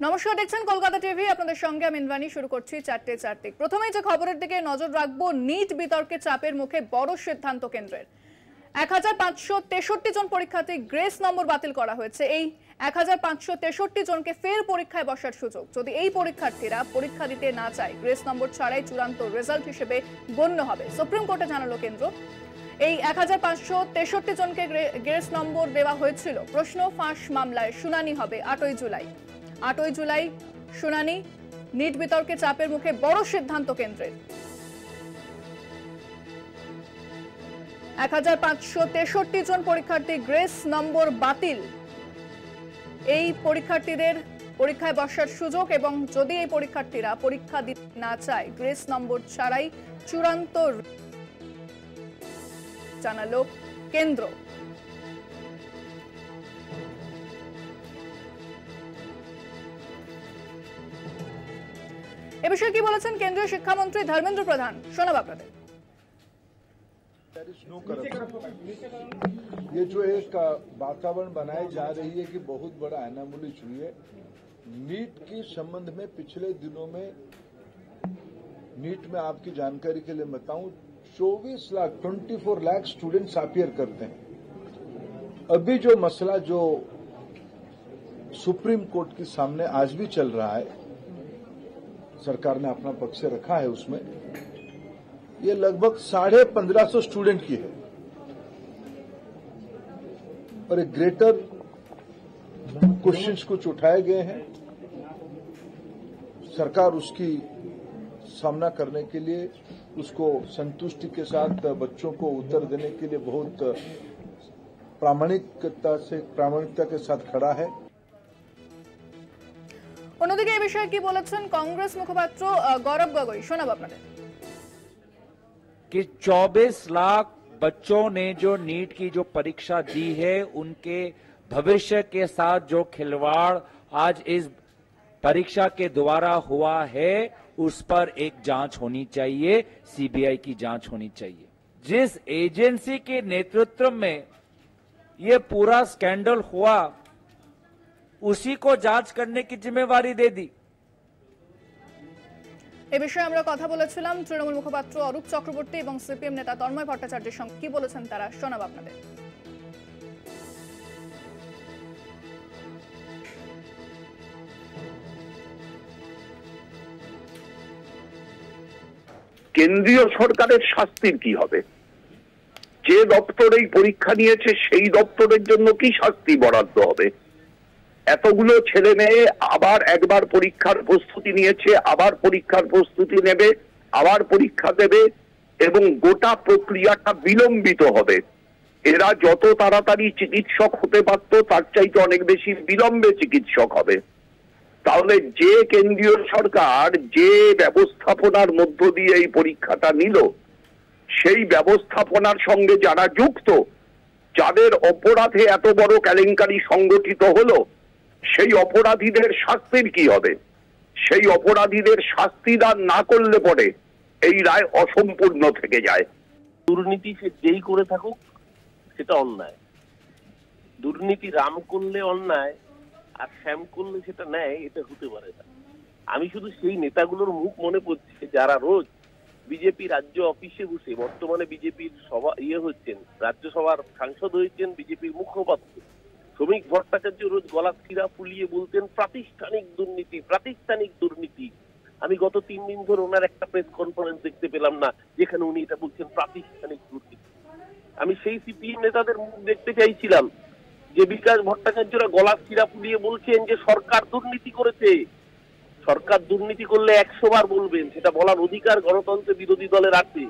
নমস্কার, দেখছেন কলকাতা টিভি। আপনাদের সঙ্গে আমি ইন্দ্রাণী। শুরু করছি চারটে চারটে। প্রথমেই যে খবরের দিকে নজর রাখবো, নিট বিতর্কে চাপের মুখে বড় সিদ্ধান্ত কেন্দ্রের। 1563 জন পরীক্ষার্থী গ্রেস নম্বর বাতিল করা হয়েছে। এই 1563 জনকে ফের পরীক্ষায় বসার সুযোগ। যদি এই পরীক্ষার্থীরা পরীক্ষা দিতে না চায়, গ্রেস নম্বর ছাড়াই চূড়ান্ত রেজাল্ট হিসেবে গণ্য হবে। সুপ্রিম কোর্টে জানালো কেন্দ্র। এই 1563 জনকে গ্রেস নম্বর দেওয়া হয়েছিল। প্রশ্ন ফাঁস মামলায় শুনানি হবে 8ই জুলাই। 8ই জুলাই শুনানি। নিট বিতর্কে চাপের মুখে বড় সিদ্ধান্ত কেন্দ্রের। 1563 জন পরীক্ষার্থী গ্রেস নম্বর বাতিল। এই পরীক্ষার্থীদের পরীক্ষায় বসার সুযোগ, এবং যদি এই পরীক্ষার্থীরা পরীক্ষা দিতে না চায়, গ্রেস নম্বর ছাড়াই চূড়ান্ত জানালো কেন্দ্র। এ বিষয়ে কি বলেছেন কেন্দ্রীয় শিক্ষামন্ত্রী ধর্মেন্দ্র প্রধান, শোনাব আপনাদের। ये जो एक वातावरण बनाई जा रही है कि बहुत बड़ा एनामोली हुई है नीट के संबंध में। पिछले दिनों में नीट में आपकी जानकारी के लिए बताऊं, 24 लाख स्टूडेंट्स अपियर करते हैं। अभी जो मसला जो सुप्रीम कोर्ट के सामने आज भी चल रहा है, सरकार ने अपना पक्ष रखा है उसमें, ये लगभग 1550 स्टूडेंट की है और एक ग्रेटर क्वेश्चंस कुछ उठाए गए हैं। सरकार उसकी सामना करने के लिए, उसको संतुष्टि के साथ बच्चों को उत्तर देने के लिए बहुत प्रामाणिकता के साथ खड़ा है। অন্যদিকে এই বিষয়ে কি বলেছেন কংগ্রেস মুখপাত্র গৌরব গগৈ, শোনাব আপনাদের। कि 24 लाख बच्चों ने जो नीट की जो परीक्षा दी है, उनके भविष्य के साथ जो खिलवाड़ आज इस परीक्षा के द्वारा हुआ है, उस पर एक जांच होनी चाहिए, सीबीआई की जांच होनी चाहिए। जिस एजेंसी के नेतृत्व में ये पूरा स्कैंडल हुआ, उसी को जांच करने की जिम्मेवारी दे दी। এ বিষয়ে আমরা কথা বলেছিলাম তৃণমূল মুখপাত্র অরূপ চক্রবর্তী এবং সিপিএম নেতা তন্ময় ভট্টাচার্যের সঙ্গে। কি বলেছেন তারা, শোনাব আপনাদের। কেন্দ্রীয় সরকারের শাস্তির কি হবে? যে দপ্তর এই পরীক্ষা নিয়েছে সেই দপ্তরের জন্য কি শাস্তি বরাদ্দ হবে? এতগুলো ছেলে মেয়ে আবার একবার পরীক্ষার প্রস্তুতি নিয়েছে, আবার পরীক্ষার প্রস্তুতি নেবে, আবার পরীক্ষা দেবে, এবং গোটা প্রক্রিয়াটা বিলম্বিত হবে। এরা যত তাড়াতাড়ি চিকিৎসক হতে পারত, তার চাইতে অনেক বেশি বিলম্বে চিকিৎসক হবে। তাহলে যে কেন্দ্রীয় সরকার যে ব্যবস্থাপনার মধ্য দিয়ে এই পরীক্ষাটা নিল, সেই ব্যবস্থাপনার সঙ্গে যারা যুক্ত, যাদের অপরাধে এত বড় কেলেঙ্কারি সংগঠিত হলো, সেই অপরাধীদের শাস্তির কি হবে? সেই অপরাধীদের শাস্তি দান না করলে পরে এই রায় অসম্পূর্ণ থেকে যায়। দুর্নীতি সে যেই করে থাকুক সেটা অন্যায়। দুর্নীতি রাম করলে অন্যায় আর শ্যাম করলে সেটা ন্যায়, এটা হতে পারে না। আমি শুধু সেই নেতাগুলোর মুখ মনে পড়ছে যারা রোজ বিজেপি রাজ্য অফিসে বসে, বর্তমানে বিজেপির সভা হচ্ছেন, রাজ্যসভার সাংসদ হয়েছেন, বিজেপির মুখপাত্র শ্রমিক ভট্টাচার্য রোজ গলা শিরা ফুলিয়ে বলতেন প্রাতিষ্ঠানিক দুর্নীতি, প্রাতিষ্ঠানিক দুর্নীতি। আমি গত 3 দিন ধরে ওনার একটা প্রেস কনফারেন্স দেখতে পেলাম না যেখানে উনি এটা বলছেন প্রাতিষ্ঠানিক দুর্নীতি। আমি সেই সিপিএম নেতাদের মুখ দেখতে চাইছিলাম যে বিকাশ ভট্টাচার্যরা গলা শিরা ফুলিয়ে বলছেন যে সরকার দুর্নীতি করেছে। সরকার দুর্নীতি করলে 100 বার বলবেন, সেটা বলার অধিকার গণতন্ত্রে বিরোধী দলের আছে,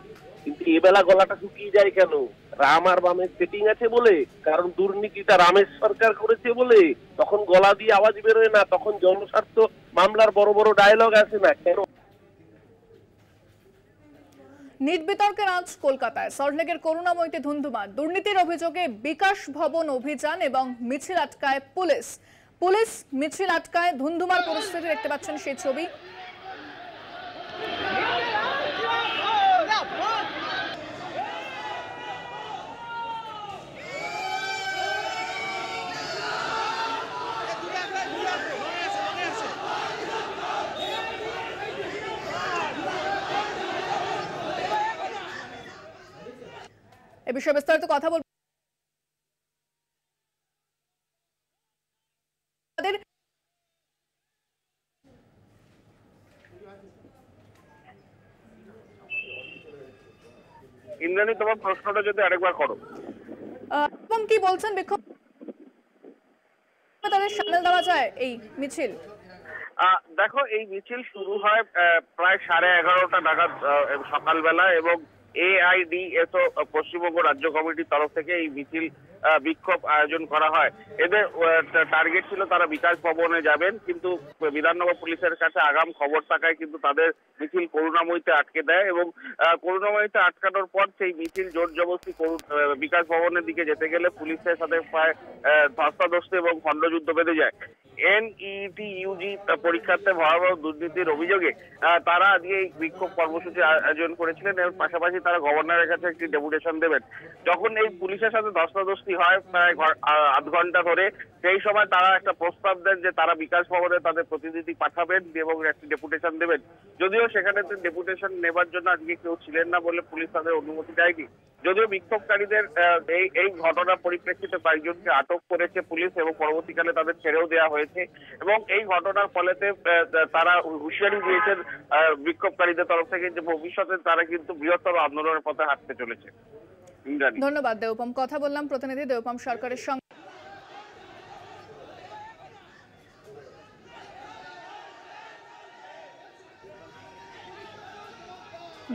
কিন্তু এবেলা গলাটা শুকিয়ে যায় কেন? রাম আর বামের সেটিং আছে বলে? কারণ দুর্নীতিটা রামের সরকার করেছে বলে তখন গলা দিয়ে আওয়াজ বেরোয় না, তখন জনস্বার্থ মামলার বড় বড় ডায়লগ আসে না কেন? নিট বিতর্কের আজ কলকাতায় সল্টলেকের করুণাময়ীতে ধুন্ধুমার। দুর্নীতির অভিযোগে বিকাশ ভবন অভিযান এবং মিছিল আটকায় পুলিশ। পুলিশ মিছিল আটকায়, ধুন্ধুমার পরিস্থিতি দেখতে পাচ্ছেন সেই ছবি। এ বিষয়ে বিস্তারিত কথা বলবো ইন্দ্রাণী, তোমার প্রশ্নটা যদি আরেকবার করো। এবং কি বলছেন, বিক্ষোভ তাদের সামনে দেওয়া যায় এই মিছিল? দেখো, এই মিছিল শুরু হয় প্রায় 11:30 নাগাদ সকালবেলা, এবং AIDSO পশ্চিমবঙ্গ রাজ্য কমিটির তরফ থেকে এই মিছিল বিক্ষোভ আয়োজন করা হয়। এদের টার্গেট ছিল তারা বিকাশ ভবনে যাবেন, কিন্তু বিধাননগর পুলিশের কাছে আগাম খবর থাকায় কিন্তু তাদের মিছিল করুণাময়ীতে আটকে দেয়, এবং করুণাময়ীতে আটকানোর পর সেই মিছিল জোর জবরদস্তি বিকাশ ভবনের দিকে যেতে গেলে পুলিশের সাথে প্রায় ধস্তাধস্তি এবং খণ্ডযুদ্ধ বেঁধে যায়। NEET UG পরীক্ষার্থে ভয়াবহ দুর্নীতির অভিযোগে তারা আজকে এই বিক্ষোভ কর্মসূচি আয়োজন করেছিলেন, এর পাশাপাশি তারা গভর্নরের কাছে একটি ডেপুটেশন দেবেন। যখন এই পুলিশের সাথে ধস্তাধস্তি হয় প্রায় আধ ঘন্টা ধরে, সেই সময় তারা একটা প্রস্তাব দেন যে তারা বিকাশ ভবনে তাদের প্রতিনিধি পাঠাবেন এবং একটি ডেপুটেশন দেবেন। যদিও সেখানে ডেপুটেশন নেবার জন্য আজকে কেউ ছিলেন না বলে পুলিশ তাদের অনুমতি দেয়নি। যদিও বিক্ষোভকারীদের এই ঘটনার পরিপ্রেক্ষিতে কয়েকজনকে আটক করেছে পুলিশ, এবং পরবর্তীকালে তাদের ছেড়েও দেওয়া হয়েছে, এবং এই ঘটনার ফলেতে তারা হুঁশিয়ারি দিয়েছেন বিক্ষোভকারীদের তরফ থেকে যে ভবিষ্যতে তারা কিন্তু বৃহত্তর আন্দোলনের পথে হাঁটতে চলেছে। ধন্যবাদ দেবপম। কথা বললাম প্রতিনিধি দেবপম সরকারের সঙ্গে।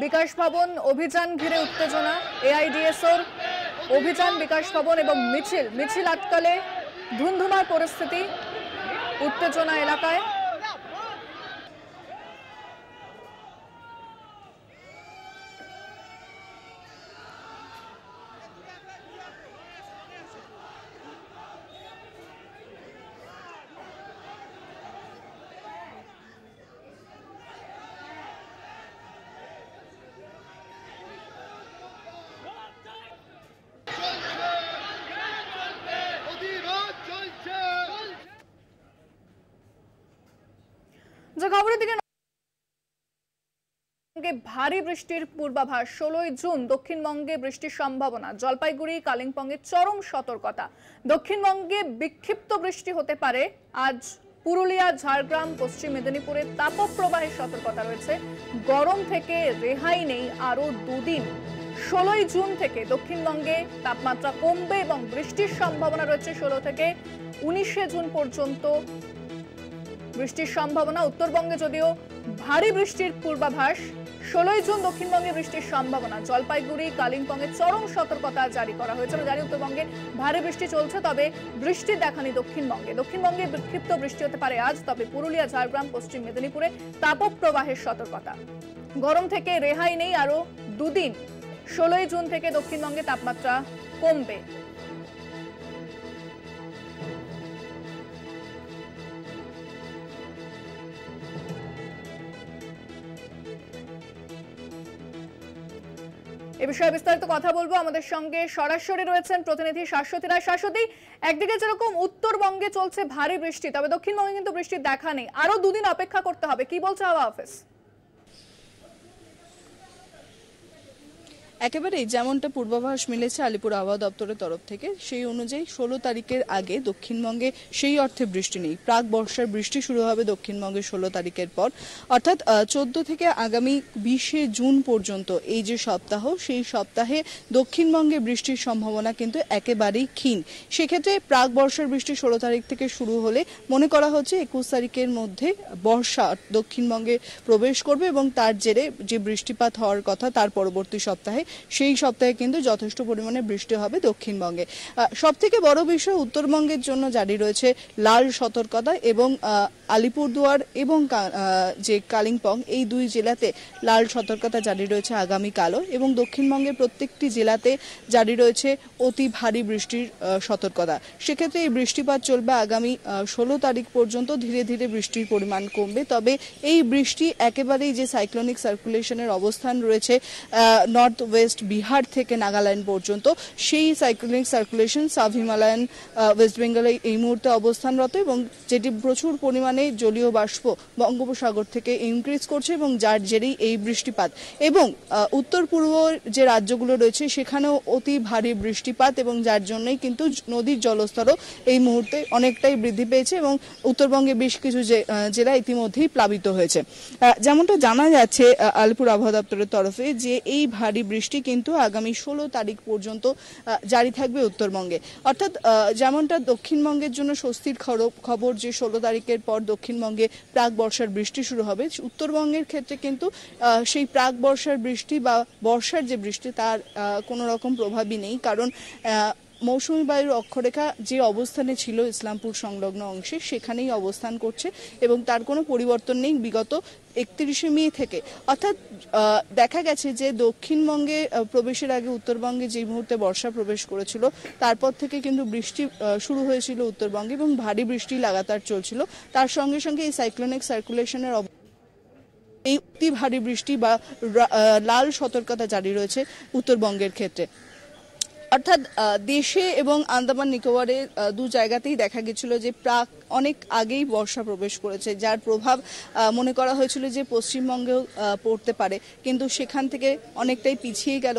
বিকাশ ভবন অভিযান ঘিরে উত্তেজনা, AIDSOর অভিযান বিকাশ ভবন এবং মিছিল আটকালে ধুন্ধুমার পরিস্থিতি, উত্তেজনা এলাকায়। যে খবরের দিকে ভারী বৃষ্টির পূর্বাভাস, 16 জুন দক্ষিণবঙ্গে বৃষ্টির সম্ভাবনা, জলপাইগুড়ি কালিম্পংয়ে চরম সতর্কতা। দক্ষিণবঙ্গে বিক্ষিপ্ত বৃষ্টি হতে পারে আজ। পুরুলিয়া, ঝাড়গ্রাম, পশ্চিম মেদিনীপুরে তাপপ্রবাহের সতর্কতা রয়েছে। গরম থেকে রেহাই নেই আরো দুদিন। 16 জুন থেকে দক্ষিণবঙ্গে তাপমাত্রা কমবে এবং বৃষ্টির সম্ভাবনা রয়েছে 16 থেকে 19 জুন পর্যন্ত বৃষ্টির সম্ভাবনা। উত্তরবঙ্গে যদিও ভারী বৃষ্টির পূর্বাভাস, 16 জুন দক্ষিণবঙ্গে বৃষ্টির সম্ভাবনা। জলপাইগুড়ি, কালিম্পংয়ে চরম সতর্কতা জারি করা হয়েছে। আমরা জানি উত্তরবঙ্গে ভারী বৃষ্টি চলছে, তবে বৃষ্টি দেখানি দক্ষিণবঙ্গে। দক্ষিণবঙ্গে বিক্ষিপ্ত বৃষ্টি হতে পারে আজ, তবে পুরুলিয়া, ঝাড়গ্রাম, পশ্চিম মেদিনীপুরে তাপপ্রবাহের সতর্কতা। গরম থেকে রেহাই নেই আরো দুদিন। 16 জুন থেকে দক্ষিণবঙ্গে তাপমাত্রা কমবে। এ বিষয়ে বিস্তারিত কথা বলবো। আমাদের সঙ্গে সরাসরি রয়েছেন প্রতিনিধি শাশ্বতী রায়। শাশ্বতী, একদিকে যেরকম উত্তরবঙ্গে চলছে ভারী বৃষ্টি, তবে দক্ষিণবঙ্গে কিন্তু বৃষ্টির দেখা নেই, আরো দুদিন অপেক্ষা করতে হবে, কি বলছে হাওয়া অফিস? একেবারেই যেমনটা পূর্বাভাস মিলেছে আলিপুর আবহাওয়া দপ্তরের তরফ থেকে, সেই অনুযায়ী 16 তারিখের আগে দক্ষিণবঙ্গে সেই অর্থে বৃষ্টি নেই। প্রাক বর্ষার বৃষ্টি শুরু হবে দক্ষিণবঙ্গে 16 তারিখের পর, অর্থাৎ 14 থেকে আগামী 20 জুন পর্যন্ত এই যে সপ্তাহ, সেই সপ্তাহে দক্ষিণবঙ্গে বৃষ্টির সম্ভাবনা কিন্তু একেবারেই ক্ষীণ। সেক্ষেত্রে প্রাক বর্ষার বৃষ্টি 16 তারিখ থেকে শুরু হলে মনে করা হচ্ছে 21 তারিখের মধ্যে বর্ষা দক্ষিণবঙ্গে প্রবেশ করবে, এবং তার জেরে যে বৃষ্টিপাত হওয়ার কথা তার পরবর্তী সপ্তাহে, সেই সপ্তাহে কিন্তু যথেষ্ট পরিমাণে বৃষ্টি হবে দক্ষিণবঙ্গে। সবথেকে বড় বিষয়, উত্তরবঙ্গের জন্য জারি রয়েছে লাল সতর্কতা, এবং আলিপুরদুয়ার এবং যে কালিম্পং, এই দুই জেলাতে লাল সতর্কতা জারি রয়েছে আগামীকালও, এবং দক্ষিণবঙ্গের প্রত্যেকটি জেলাতে জারি রয়েছে অতি ভারী বৃষ্টির সতর্কতা। সেক্ষেত্রে এই বৃষ্টিপাত চলবে আগামী 16 তারিখ পর্যন্ত। ধীরে ধীরে বৃষ্টির পরিমাণ কমবে, তবে এই বৃষ্টি একেবারেই যে সাইক্লোনিক সার্কুলেশনের অবস্থান রয়েছে নর্থ ওয়েস্ট বিহার থেকে নাগাল্যান্ড পর্যন্ত সেই cyclonic circulation sub Himalayan West বেঙ্গলে এই মুহূর্তে অবস্থানরত এবং যেটি প্রচুর পরিমাণে জলীয় বাষ্প বঙ্গোপসাগর থেকে ইনক্রিজ করছে এবং যার জেরেই এই বৃষ্টিপাত এবং উত্তর পূর্ব যে রাজ্যগুলো রয়েছে সেখানেও অতি ভারী বৃষ্টিপাত এবং যার জন্যই কিন্তু নদীর জলস্তরও এই মুহূর্তে অনেকটাই বৃদ্ধি পেয়েছে এবং উত্তরবঙ্গে বেশ কিছু জেলা ইতিমধ্যেই প্লাবিত হয়েছে। যেমনটা জানা যাচ্ছে আলিপুর আবহাওয়া দপ্তরের তরফে যে এই ভারী বৃষ্টি কিন্তু আগামী 16 তারিখ পর্যন্ত জারি থাকবে উত্তরবঙ্গে, অর্থাৎ যেমনটা দক্ষিণবঙ্গের জন্য স্বস্তির খবর যে 16 তারিখের পর দক্ষিণবঙ্গে প্রাক বর্ষার বৃষ্টি শুরু হবে, উত্তরবঙ্গের ক্ষেত্রে কিন্তু সেই প্রাক বর্ষার বৃষ্টি বা বর্ষার যে বৃষ্টি তার কোনো রকম প্রভাবই নেই, কারণ মৌসুমী বায়ুর অক্ষরেখা যে অবস্থানে ছিল ইসলামপুর সংলগ্ন অংশে সেখানেই অবস্থান করছে এবং তার কোনো পরিবর্তন নেই বিগত 31শে মে থেকে। অর্থাৎ দেখা গেছে যে দক্ষিণবঙ্গে প্রবেশের আগে উত্তরবঙ্গে যে মুহূর্তে বর্ষা প্রবেশ করেছিল তারপর থেকে কিন্তু বৃষ্টি শুরু হয়েছিল উত্তরবঙ্গে এবং ভারী বৃষ্টি লাগাতার চলছিল। তার সঙ্গে সঙ্গে এই সাইক্লোনিক সার্কুলেশনের এই অতি ভারী বৃষ্টি বা লাল সতর্কতা জারি রয়েছে উত্তরবঙ্গের ক্ষেত্রে। অর্থাৎ দেশে এবং আন্দামান নিকোবরের দু জায়গাতেই দেখা গেছিল যে প্রাক অনেক আগেই বর্ষা প্রবেশ করেছে, যার প্রভাব মনে করা হয়েছিল যে পশ্চিমবঙ্গেও পড়তে পারে, কিন্তু সেখান থেকে অনেকটাই পিছিয়ে গেল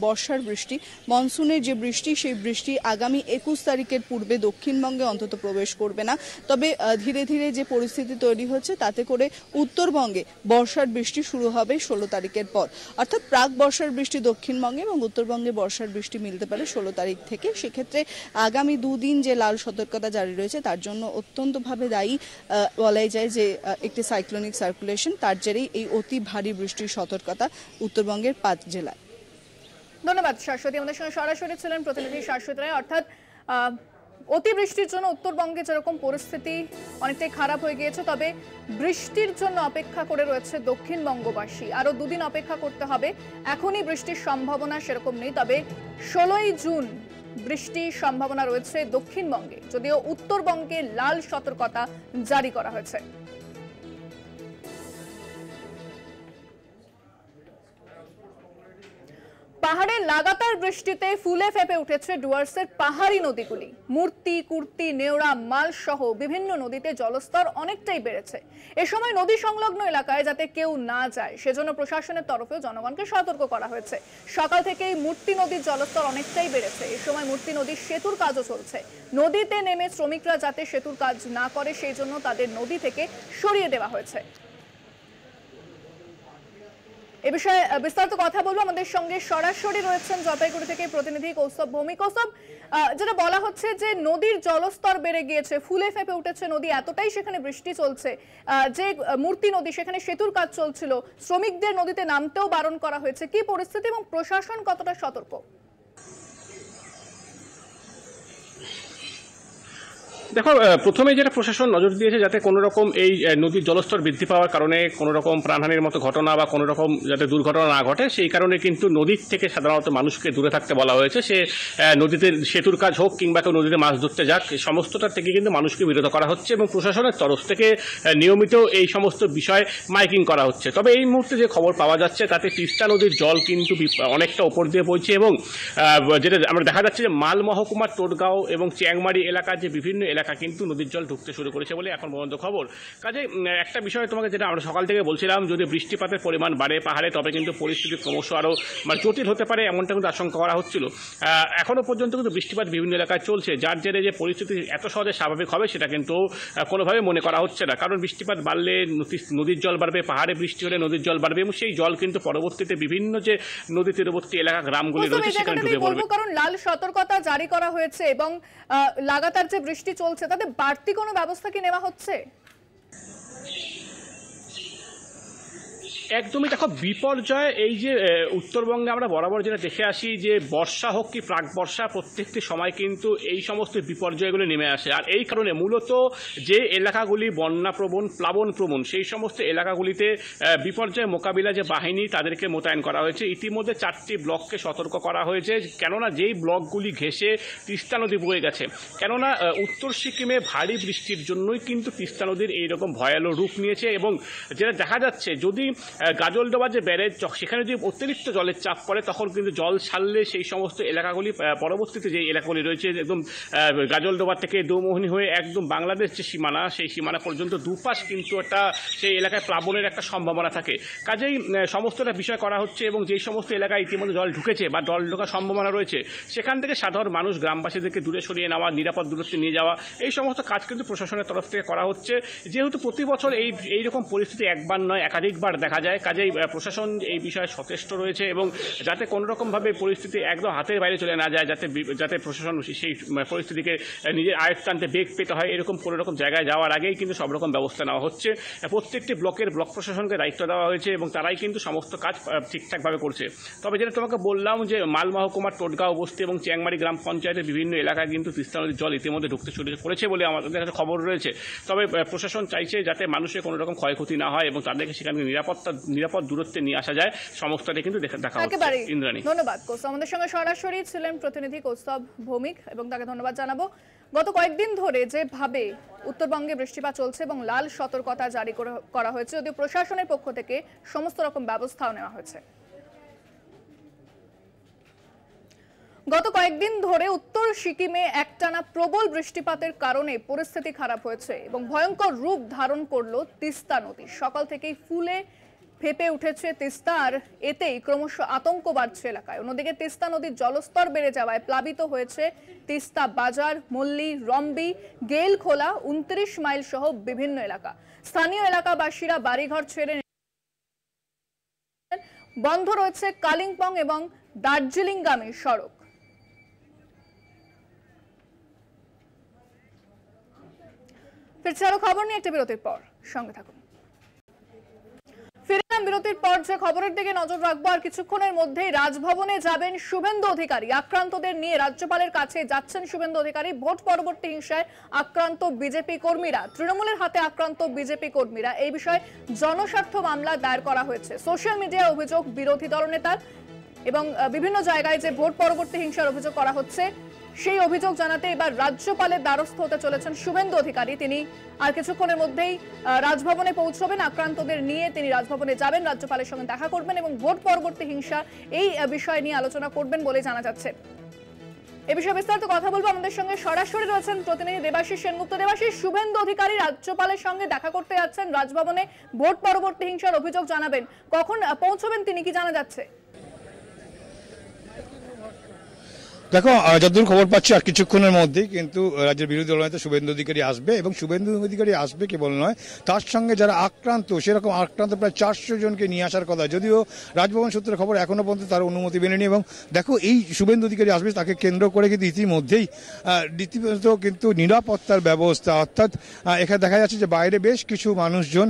বর্ষার বৃষ্টি। মনসুনের যে বৃষ্টি সেই বৃষ্টি আগামী 21 তারিখের পূর্বে দক্ষিণবঙ্গে অন্তত প্রবেশ করবে না, তবে ধীরে ধীরে যে পরিস্থিতি তৈরি হচ্ছে তাতে করে উত্তরবঙ্গে বর্ষার বৃষ্টি শুরু হবে 16 তারিখের পর। অর্থাৎ প্রাক বর্ষার বৃষ্টি দক্ষিণবঙ্গে এবং উত্তরবঙ্গে বর্ষার বৃষ্টি মিলতে পারে 16 তারিখ থেকে। সেক্ষেত্রে আগামী দুদিন যে লাল সতর্কতা জারি রয়েছে তার জন্য অত্যন্তভাবে দায়ী বলাই যায় যে একটি সাইক্লোনিক সার্কুলেশন, তার জেরেই এই অতি ভারী বৃষ্টির সতর্কতা উত্তরবঙ্গের 5 জেলায়। ধন্যবাদ শাশ্বতী। আমাদের সঙ্গে সরাসরি ছিলেন প্রতিনিধি শাশ্বতী রায়। অর্থাৎ অতিবৃষ্টির জন্য উত্তরবঙ্গে যেরকম পরিস্থিতি অনেকটাই খারাপ হয়ে গিয়েছে, তবে বৃষ্টির জন্য অপেক্ষা করে রয়েছে দক্ষিণবঙ্গবাসী। আরো দুদিন অপেক্ষা করতে হবে। এখনই বৃষ্টির সম্ভাবনা সেরকম নেই, তবে 16ই জুন বৃষ্টির সম্ভাবনা রয়েছে দক্ষিণবঙ্গে, যদিও উত্তরবঙ্গে লাল সতর্কতা জারি করা হয়েছে। পাহাড়ে লাগাতার বৃষ্টিতে ফুলে ফেপে উঠেছে ডুয়ার্সের পাহাড়ি নদীগুলি। মূর্তি, কুর্তি, নেওড়া, মাল সহ বিভিন্ন নদীতে জলস্তর অনেকটাই বেড়েছে। এ সময় নদী সংলগ্ন এলাকায় যাতে কেউ না যায় সেজন্য প্রশাসনের তরফেও জনগণকে সতর্ক করা হয়েছে। সকাল থেকেই মূর্তি নদীর জলস্তর অনেকটাই বেড়েছে। এ সময় মূর্তি নদীর সেতুর কাজও চলছে। নদীতে নেমে শ্রমিকরা যাতে সেতুর কাজ না করে সেই জন্য তাদের নদী থেকে সরিয়ে দেওয়া হয়েছে। এ বিষয়ে বিস্তারিত কথা বলবো। আমাদের সঙ্গে সরাসরি রয়েছেন জলপাইগুড়ি থেকে প্রতিনিধি কৌস্তব ভৌমি। কৌস্তব, যেটা বলা হচ্ছে যে নদীর জলস্তর বেড়ে গিয়েছে, ফুলে ফেপে উঠেছে নদী, এতটাই সেখানে বৃষ্টি চলছে যে মূর্তি নদী সেখানে সেতুর কাজ চলছিল, শ্রমিকদের নদীতে নামতেও বারণ করা হয়েছে। কি পরিস্থিতি এবং প্রশাসন কতটা সতর্ক? দেখো, প্রথমে যেটা প্রশাসন নজর দিয়েছে যাতে কোনো রকম এই নদীর জলস্তর বৃদ্ধি পাওয়ার কারণে কোনো রকম প্রাণহানির মতো ঘটনা বা কোনো রকম যাতে দুর্ঘটনা না ঘটে সেই কারণে কিন্তু নদীর থেকে সাধারণত মানুষকে দূরে থাকতে বলা হয়েছে। সে নদীতে সেতুর কাজ হোক কিংবা কেউ নদীতে মাছ ধরতে যাক, সমস্তটার থেকে কিন্তু মানুষকে বিরত করা হচ্ছে এবং প্রশাসনের তরফ থেকে নিয়মিত এই সমস্ত বিষয় মাইকিং করা হচ্ছে। তবে এই মুহূর্তে যে খবর পাওয়া যাচ্ছে তাতে তিস্তা নদীর জল কিন্তু অনেকটা ওপর দিয়ে বইছে এবং যেটা আমরা দেখা যাচ্ছে যে মাল মহকুমার টোটগাঁও এবং চিয়াংমারি এলাকার যে বিভিন্ন এলাকা কিন্তু নদীর জল ঢুকতে শুরু করেছে বলে এখন পর্যন্ত খবর। কাজে একটা বিষয় তোমাকে যেটা আমরা সকাল থেকে বলছিলাম, যদি বৃষ্টিপাতের পরিমাণ বাড়ে পাহাড়ে তবে কিন্তু পরিস্থিতি ক্রমশ আরও জটিল হতে পারে এমনটা কিন্তু আশঙ্কা করা হচ্ছিল। এখনও পর্যন্ত কিন্তু বৃষ্টিপাত বিভিন্ন এলাকায় চলছে, যার জেরে যে পরিস্থিতি এত সহজে স্বাভাবিক হবে সেটা কিন্তু কোনোভাবে মনে করা হচ্ছে না। কারণ বৃষ্টিপাত বাড়লে নদীর জল বাড়বে, পাহাড়ে বৃষ্টি হলে নদীর জল বাড়বে এবং সেই জল কিন্তু পরবর্তীতে বিভিন্ন যে নদী তীরবর্তী এলাকা গ্রামগুলি রয়েছে সেখানে ঢুকে পড়বে। কারণ লাল সতর্কতা জারি করা হয়েছে এবং লাগাতার যে বৃষ্টি চলছে তাতে বাড়তি কোনো ব্যবস্থা কি নেওয়া হচ্ছে? একদমই দেখো, বিপর্যয় এই যে উত্তরবঙ্গে আমরা বরাবর যেটা দেখে আসি যে বর্ষা হোক কি প্রাক বর্ষা প্রত্যেকটি সময় কিন্তু এই সমস্ত বিপর্যয়গুলো নেমে আসে। আর এই কারণে মূলত যে এলাকাগুলি বন্যাপ্রবণ প্লাবনপ্রবণ সেই সমস্ত এলাকাগুলিতে বিপর্যয় মোকাবিলা যে বাহিনী তাদেরকে মোতায়েন করা হয়েছে। ইতিমধ্যে 4টি ব্লককে সতর্ক করা হয়েছে, কেননা যেই ব্লকগুলি ঘেঁষে তিস্তা নদী বয়ে গেছে, কেননা উত্তর সিকিমে ভারী বৃষ্টির জন্যই কিন্তু তিস্তা নদীর এইরকম ভয়ালো রূপ নিয়েছে এবং যেটা দেখা যাচ্ছে যদি গাজলডোবা যে ব্যারেজ সেখানে যদি অতিরিক্ত জলের চাপ পড়ে তখন কিন্তু জল ছাড়লে সেই সমস্ত এলাকাগুলি পরবর্তীতে যে এলাকাগুলি রয়েছে একদম গাজলডোবা থেকে দৌমোহনী হয়ে একদম বাংলাদেশ যে সীমানা সেই সীমানা পর্যন্ত দুপাশ কিন্তু একটা সেই এলাকায় প্লাবনের একটা সম্ভাবনা থাকে। কাজেই সমস্তটা বিষয় করা হচ্ছে এবং যেই সমস্ত এলাকায় ইতিমধ্যে জল ঢুকেছে বা জল ঢোকার সম্ভাবনা রয়েছে সেখান থেকে সাধারণ মানুষ গ্রামবাসীদেরকে দূরে সরিয়ে নেওয়া, নিরাপদ দূরত্বে নিয়ে যাওয়া, এই সমস্ত কাজ কিন্তু প্রশাসনের তরফ থেকে করা হচ্ছে। যেহেতু প্রতি বছর এইরকম পরিস্থিতি একবার নয় একাধিকবার দেখা যায়, কাজেই প্রশাসন এই বিষয়ে সচেষ্ট রয়েছে এবং যাতে কোনো রকমভাবে পরিস্থিতি একদম হাতের বাইরে চলে না যায়, যাতে প্রশাসন সেই পরিস্থিতিকে নিজের আয়ত্তে আনতে বেগ পেতে হয়, এরকম কোনো রকম জায়গায় যাওয়ার আগেই কিন্তু সব রকম ব্যবস্থা নেওয়া হচ্ছে। প্রত্যেকটি ব্লকের ব্লক প্রশাসনকে দায়িত্ব দেওয়া হয়েছে এবং তারাই কিন্তু সমস্ত কাজ ঠিকঠাকভাবে করছে। তবে যেটা তোমাকে বললাম যে মাল মহকুমার টোটগাঁও বস্তি এবং চ্যাংমারি গ্রাম পঞ্চায়েতের বিভিন্ন এলাকায় কিন্তু তিস্তা নদীর জল ইতিমধ্যে ঢুকতে শুরু করেছে বলে আমাদের কাছে খবর রয়েছে। তবে প্রশাসন চাইছে যাতে মানুষের কোনো রকম ক্ষয়ক্ষতি না হয় এবং তাদেরকে সেখানে নিরাপদ দূরত্বে নিয়ে আসা যায়, সমস্তটা কিন্তু দেখা হচ্ছে। ইন্দ্রাণী, ধন্যবাদ। আমাদের সঙ্গে সরাসরি ছিলেন প্রতিনিধি কৌস্তব ভৌমিক এবং তাকে ধন্যবাদ জানাবো। গত কয়েকদিন ধরে যেভাবে উত্তরবঙ্গে বৃষ্টিপাত চলছে এবং লাল সতর্কতা জারি করা হয়েছে, যদিও প্রশাসনের পক্ষ থেকে সমস্ত রকম ব্যবস্থাও নেওয়া হয়েছে। গত কয়েকদিন ধরে উত্তর সিকিমে একটানা প্রবল বৃষ্টিপাতের কারণে পরিস্থিতি খারাপ হয়েছে এবং ভয়ঙ্কর রূপ ধারণ করলো তিস্তা নদী। সকাল থেকেই ফুলে ফেপে উঠেছে তিস্তা, আর এতেই ক্রমশ আতঙ্ক বাড়ছে এলাকায়। অন্যদিকে তিস্তা নদীর জলস্তর বেড়ে যাওয়ায় প্লাবিত হয়েছে তিস্তা বাজার, মল্লি, রম্বি, গেইলখোলা, 29 মাইল সহ বিভিন্ন এলাকা। স্থানীয় এলাকাবাসীরা বাড়িঘর ছেড়ে বন্ধ রয়েছে কালিম্পং এবং দার্জিলিংগামী সড়ক। ফিরছে আরো খবর নিয়ে একটা বিরতির পর, সঙ্গে থাকুন। ফিরলাম বিরতির পর, যে খবরের দিকে নজর রাখবো আর কিছুক্ষণের মধ্যেই রাজভবনে যাবেন শুভেন্দু অধিকারী। আক্রান্তদের নিয়ে রাজ্যপালের কাছে যাচ্ছেন শুভেন্দু অধিকারী। ভোট পরবর্তী হিংসায় আক্রান্ত বিজেপি কর্মীরা, তৃণমূলের হাতে আক্রান্ত বিজেপি কর্মীরা, এই বিষয়ে জনস্বার্থ মামলা দায়ের করা হয়েছে। সোশ্যাল মিডিয়ায় অভিযোগ বিরোধী দলনেতার এবং বিভিন্ন জায়গায় যে ভোট পরবর্তী হিংসার অভিযোগ করা হচ্ছে, সেই অভিযোগ জানাতে এবার রাজ্যপালের দ্বারস্থ হতে চলেছেন শুভেন্দু অধিকারী। তিনি আর কিছুক্ষণের মধ্যেই রাজভবনে পৌঁছবেন। আক্রান্তদের নিয়ে তিনি রাজভবনে যাবেন, রাজ্যপালের সঙ্গে দেখা করবেন এবং ভোট পরবর্তী হিংসা এই বিষয় নিয়ে আলোচনা করবেন বলে জানা যাচ্ছে। এ বিষয়ে বিস্তারিত কথা বলবো। আমাদের সঙ্গে সরাসরি রয়েছেন প্রতিনিধি দেবাশিস সেনগুপ্ত। দেবাশিস, শুভেন্দু অধিকারী রাজ্যপালের সঙ্গে দেখা করতে যাচ্ছেন রাজভবনে, ভোট পরবর্তী হিংসার অভিযোগ জানাবেন, কখন পৌঁছবেন তিনি, কি জানা যাচ্ছে? দেখো, যতদূর খবর পাচ্ছি আর কিছুক্ষণের মধ্যেই কিন্তু রাজ্যের বিরোধী দলনেতা শুভেন্দু অধিকারী আসবে এবং শুভেন্দু অধিকারী আসবে কেবল নয়, তার সঙ্গে যারা আক্রান্ত সেরকম আক্রান্ত প্রায় 400 জনকে নিয়ে আসার কথা। যদিও রাজভবন সূত্রের খবর এখনো পর্যন্ত তার অনুমতি মেলেনি। এবং দেখো, এই শুভেন্দু অধিকারী আসবে, তাকে কেন্দ্র করে কিন্তু ইতিমধ্যেই রীতিমত কিন্তু নিরাপত্তার ব্যবস্থা, অর্থাৎ এখানে দেখা যাচ্ছে যে বাইরে বেশ কিছু মানুষজন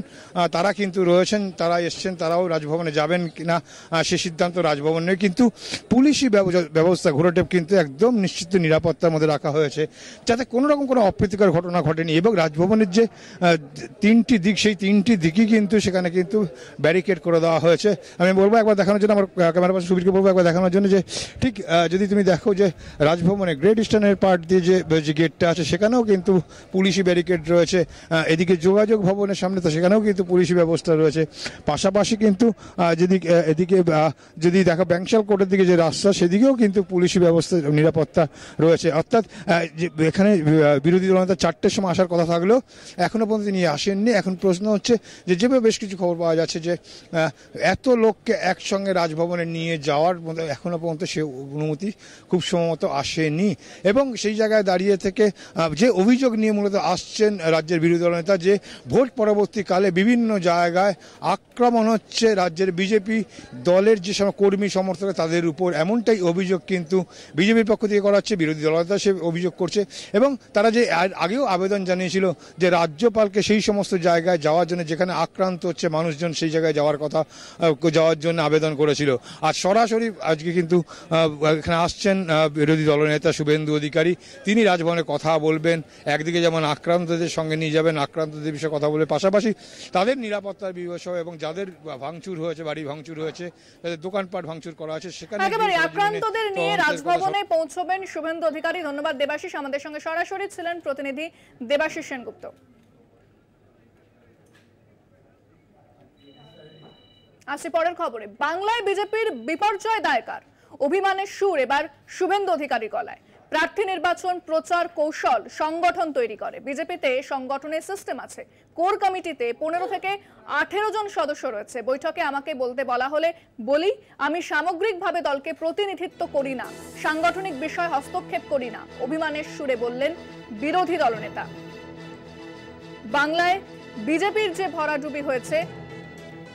তারা কিন্তু রয়েছেন, তারা এসছেন, তারাও রাজভবনে যাবেন কিনা সে সিদ্ধান্ত রাজভবন নেই। কিন্তু পুলিশি ব্যবস্থা ঘোরাটেপ কিন্তু একদম নিশ্চিত নিরাপত্তার মধ্যে রাখা হয়েছে, যাতে কোনো রকম কোনো অপ্রীতিকর ঘটনা ঘটেনি। এবং রাজভবনের যে 3টি দিক, সেই 3টি দিকই কিন্তু সেখানে কিন্তু ব্যারিকেড করে দেওয়া হয়েছে। আমি বলবো একবার দেখানোর জন্য, আমার ক্যামেরা পাশে সুবীরকে বলবো একবার দেখানোর জন্য যে ঠিক যদি তুমি দেখো যে রাজভবনে গ্রেট ইস্টার্নের পার্ট দিয়ে যে গেটটা আছে সেখানেও কিন্তু পুলিশি ব্যারিকেড রয়েছে। এদিকে যোগাযোগ ভবনের সামনে তো সেখানেও কিন্তু পুলিশি ব্যবস্থা রয়েছে। পাশাপাশি কিন্তু এদিকে যদি দেখো ব্যাংশাল কোর্টের দিকে যে রাস্তা, সেদিকেও কিন্তু পুলিশি ব্যবস্থা, নিরাপত্তা রয়েছে। অর্থাৎ এখানে বিরোধী দলনেতা 4টের সময় আসার কথা থাকলেও এখনো পর্যন্ত তিনি আসেননি। এখন প্রশ্ন হচ্ছে যে যেভাবে বেশ কিছু খবর পাওয়া যাচ্ছে যে এত লোককে একসঙ্গে রাজভবনে নিয়ে যাওয়ার মতো এখনো পর্যন্ত সে অনুমতি খুব সম্ভবত আসেনি। এবং সেই জায়গায় দাঁড়িয়ে থেকে যে অভিযোগ নিয়ে মূলত আসছেন রাজ্যের বিরোধী দলনেতা, যে ভোট পরবর্তীকালে বিভিন্ন জায়গায় আক্রমণ হচ্ছে রাজ্যের বিজেপি দলের যে সব কর্মী সমর্থক তাদের উপর, এমনটাই অভিযোগ কিন্তু বিজেপির পক্ষ থেকে করা হচ্ছে। বিরোধী দলনেতা সে অভিযোগ করছে এবং তারা যে আগেও আবেদন জানিয়েছিল যে রাজ্যপালকে সেই সমস্ত জায়গায় যাওয়ার জন্য যেখানে আক্রান্ত হচ্ছে মানুষজন, সেই জায়গায় যাওয়ার জন্য আবেদন করেছিল। আর সরাসরি আজকে কিন্তু এখানে আসছেন বিরোধী দলনেতা শুভেন্দু অধিকারী। তিনি রাজভবনে কথা বলবেন, একদিকে যেমন আক্রান্তদের সঙ্গে নিয়ে যাবেন, আক্রান্তদের বিষয়ে কথা বলবেন, পাশাপাশি তাদের নিরাপত্তার বিষয় এবং যাদের ভাঙচুর হয়েছে, বাড়ি ভাঙচুর হয়েছে, তাদের দোকানপাট ভাঙচুর করা আছে, সেখানে আক্রান্তদের নিয়ে রাজভবনে পৌঁছবেন শুভেন্দু অধিকারী। ধন্যবাদ দেবাশিস। আমাদের সঙ্গে সরাসরি ছিলেন প্রতিনিধি দেবাশিস সেনগুপ্ত। আসি পরের খবরে। বাংলায় বিজেপির বিপর্যয় দায়কার, অভিমানের সুর এবার শুভেন্দু অধিকারী গলায়। প্রার্থী নির্বাচন প্রচার কৌশল সংগঠন তৈরি করে। বিজেপিতে সংগঠনের সিস্টেম আছে। কোর কমিটিতে 15 থেকে 18 জন সদস্য রয়েছে। বৈঠকে আমাকে বলতে বলা হলে বলি, আমি সামগ্রিকভাবে দলকে প্রতিনিধিত্ব করি না, সাংগঠনিক বিষয় হস্তক্ষেপ করি না, অভিমানের সুরে বললেন বিরোধী দলনেতা। বাংলায় বিজেপির যে ভরাডুবি হয়েছে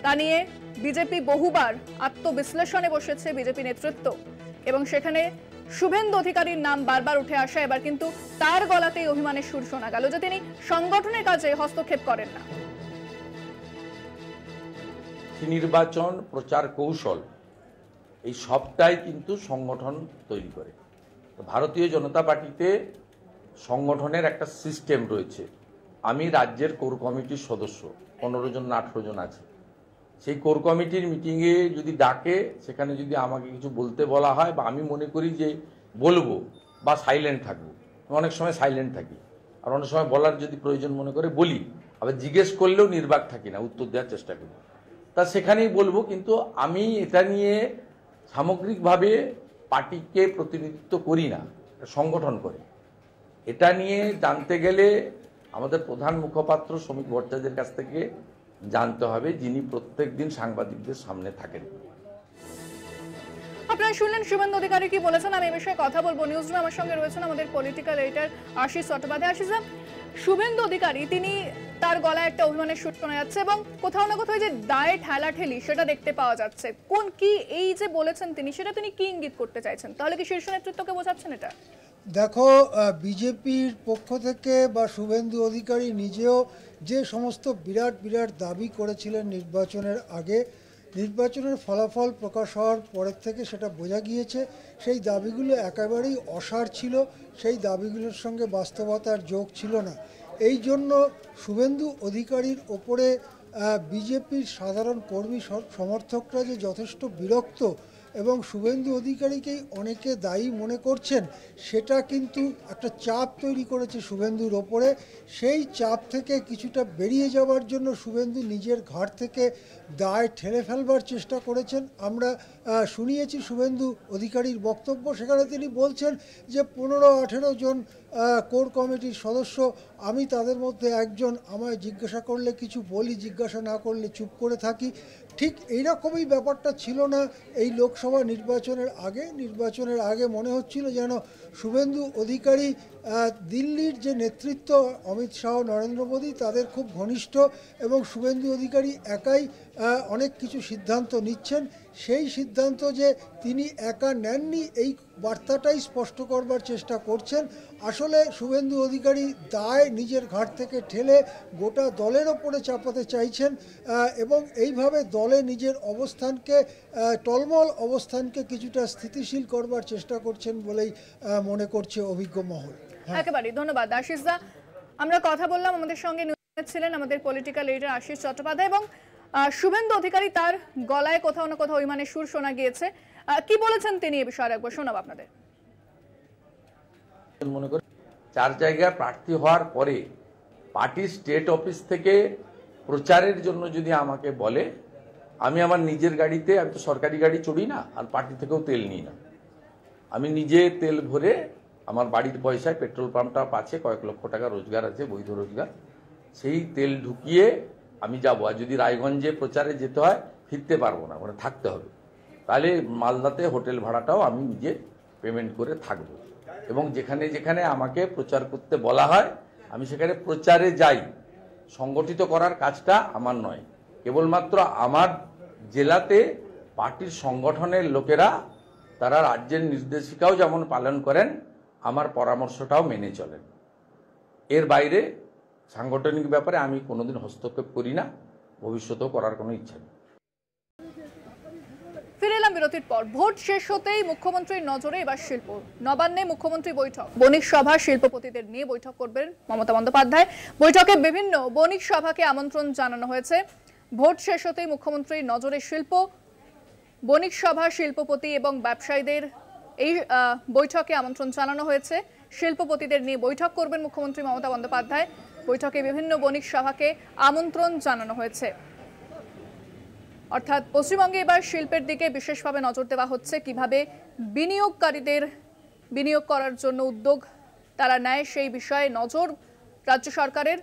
তা নিয়ে বিজেপি বহুবার আত্মবিশ্লেষণে বসেছে বিজেপি নেতৃত্ব, এবং সেখানে শুভেন্দু অধিকারীর নাম বারবার উঠে আসে। এবার কিন্তু তার গলাতেই অভিমানের সুর শোনা গেল যে তিনি সংগঠনের কাজে হস্তক্ষেপ করেন না। নির্বাচন প্রচার কৌশল এই সবটাই কিন্তু সংগঠন তৈরি করে। ভারতীয় জনতা পার্টিতে সংগঠনের একটা সিস্টেম রয়েছে। আমি রাজ্যের কোর কমিটির সদস্য, 15 জন না 18 জন আছে। সেই কোর কমিটির মিটিংয়ে যদি ডাকে, সেখানে যদি আমাকে কিছু বলতে বলা হয় বা আমি মনে করি যে বলবো বা সাইলেন্ট থাকবো, অনেক সময় সাইলেন্ট থাকি, আর অনেক সময় বলার যদি প্রয়োজন মনে করে বলি, আবার জিজ্ঞেস করলেও নির্বাক থাকি না, উত্তর দেওয়ার চেষ্টা করি। তা সেখানেই বলবো, কিন্তু আমি এটা নিয়ে সামগ্রিকভাবে পার্টিকে প্রতিনিধিত্ব করি না, সংগঠন করে। এটা নিয়ে জানতে গেলে আমাদের প্রধান মুখপাত্র শ্রমিক ভট্টাচার্যের কাছ থেকে জানতে হবে, যিনি প্রত্যেকদিন সাংবাদিকদের সামনে থাকেন। আপনারা শুনলেন শুভেন্দু অধিকারী কি বলেছেন। আমি এই বিষয়ে কথা বলবো। নিউজরুমে আমার সঙ্গে রয়েছেন আমাদের পলিটিক্যাল এডিটর আশিস চট্টোপাধ্যায়। আশিস, শুভেন্দু অধিকারী তিনি তার গলায় একটা অভিমানের সুর শোনা যাচ্ছে, এবং কোথাও না কোথাও যে দায়ে ঠেলাঠেলি সেটা দেখতে পাওয়া যাচ্ছে। কোন কি এই যে বলেছেন তিনি, সেটা তিনি কি ইঙ্গিত করতে চাইছেন? তাহলে কি শীর্ষ নেতৃত্বকে বোঝাচ্ছেন এটা? দেখো, বিজেপির পক্ষ থেকে বা শুভেন্দু অধিকারী নিজেও যে সমস্ত বিরাট বিরাট দাবি করেছিলেন নির্বাচনের আগে, নির্বাচনের ফলাফল প্রকাশ হওয়ার পরের থেকে সেটা বোঝা গিয়েছে সেই দাবিগুলো একেবারেই অসার ছিল, সেই দাবিগুলোর সঙ্গে বাস্তবতার যোগ ছিল না। এই জন্য শুভেন্দু অধিকারীর ওপরে বিজেপির সাধারণ কর্মী সমর্থকরা যে যথেষ্ট বিরক্ত এবং শুভেন্দু অধিকারীকেই অনেকে দায়ী মনে করছেন, সেটা কিন্তু একটা চাপ তৈরি করেছে শুভেন্দুর ওপরে। সেই চাপ থেকে কিছুটা বেরিয়ে যাওয়ার জন্য শুভেন্দু নিজের ঘাট থেকে দায় ঠেলে ফেলবার চেষ্টা করেছেন। আমরা শুনিয়েছি শুভেন্দু অধিকারীর বক্তব্য, সেখানে তিনি বলছেন যে 15-18 জন কোর কমিটির সদস্য, আমি তাদের মধ্যে একজন, আমায় জিজ্ঞাসা করলে কিছু বলি, জিজ্ঞাসা না করলে চুপ করে থাকি। ঠিক এইরকমই ব্যাপারটা ছিল না এই লোকসভা নির্বাচনের আগে। নির্বাচনের আগে মনে হচ্ছিল যেন শুভেন্দু অধিকারী দিল্লির যে নেতৃত্ব অমিত শাহ, নরেন্দ্র মোদী, তাদের খুব ঘনিষ্ঠ, এবং শুভেন্দু অধিকারী একাই অনেক কিছু সিদ্ধান্ত নিচ্ছেন। সেই সিদ্ধান্ত যে তিনি একা নেননি, এই বার্তাটাই স্পষ্ট করবার চেষ্টা করছেন। আসলে শুভেন্দু অধিকারী দায় নিজের ঘাট থেকে ঠেলে গোটা দলের ওপরে চাপাতে চাইছেন, এবং এইভাবে দলে নিজের অবস্থানকে, টলমল অবস্থানকে কিছুটা স্থিতিশীল করবার চেষ্টা করছেন বলেই মনে করছে অভিজ্ঞ মহল। একেবারেই ধন্যবাদ আশিসদা। আমরা কথা বললাম, আমাদের সঙ্গে ছিলেন আমাদের পলিটিক্যাল এডিটর আশিস চট্টোপাধ্যায়, এবং শুভেন্দু অধিকারী তার গলায় কোথাও না কোথাও অভিমানের সুর শোনা গিয়েছে। কি বলেছেন তিনি এ বিষয়ে একবার শোনাব আপনাদের। মনে করি 4 জায়গায় প্রার্থী হওয়ার পরে পার্টি স্টেট অফিস থেকে প্রচারের জন্য যদি আমাকে বলে, আমি আমার নিজের গাড়িতে, আমি তো সরকারি গাড়ি চড়ি না, আর পার্টি থেকেও তেল নিই না, আমি নিজে তেল ভরে আমার বাড়ির পয়সায়, পেট্রোল পাম্পটা আছে, কয়েক লক্ষ টাকা রোজগার আছে, বৈধ রোজগার, সেই তেল ঢুকিয়ে আমি যাবো। আর যদি রায়গঞ্জে প্রচারে যেতে হয়, ফিরতে পারবো না, মানে থাকতে হবে, তাহলে মালদাতে হোটেল ভাড়াটাও আমি নিজে পেমেন্ট করে থাকবো। এবং যেখানে যেখানে আমাকে প্রচার করতে বলা হয়, আমি সেখানে প্রচারে যাই। সংগঠিত করার কাজটা আমার নয়, কেবলমাত্র আমার জেলাতে পার্টির সংগঠনের লোকেরা, তারা রাজ্যের নির্দেশিকাও যেমন পালন করেন, আমার পরামর্শটাও মেনে চলেন। এর বাইরে সাংগঠনিক ব্যাপারে আমি কোনোদিন হস্তক্ষেপ করি না, ভবিষ্যতেও করার কোনো ইচ্ছা নেই। ফিরে এলাম বিরতির পর। ভোট শেষ হতেই মুখ্যমন্ত্রীর নজরে এবার শিল্প। নবান্নে মুখ্যমন্ত্রী বৈঠক, বণিক সভা শিল্পপতিদের নিয়ে বৈঠক করবেন মমতা বন্দ্যোপাধ্যায়। বৈঠকে বিভিন্ন বণিক সভাকে আমন্ত্রণ জানানো হয়েছে। ভোট শেষ হতেই মুখ্যমন্ত্রীর নজরে শিল্প, বণিক সভা, শিল্পপতি এবং ব্যবসায়ীদের এই বৈঠকে আমন্ত্রণ জানানো হয়েছে। শিল্পপতিদের নিয়ে বৈঠক করবেন মুখ্যমন্ত্রী মমতা বন্দ্যোপাধ্যায়। বৈঠকে বিভিন্ন বণিক সভাকে আমন্ত্রণ জানানো হয়েছে। অর্থাৎ পশ্চিমবঙ্গে এবার শিল্পের দিকে বিশেষভাবে নজর দেওয়া হচ্ছে, কিভাবে বিনিয়োগকারীদের বিনিয়োগ করার জন্য উদ্যোগ তারা নেয় সেই বিষয়ে নজর রাজ্য সরকারের।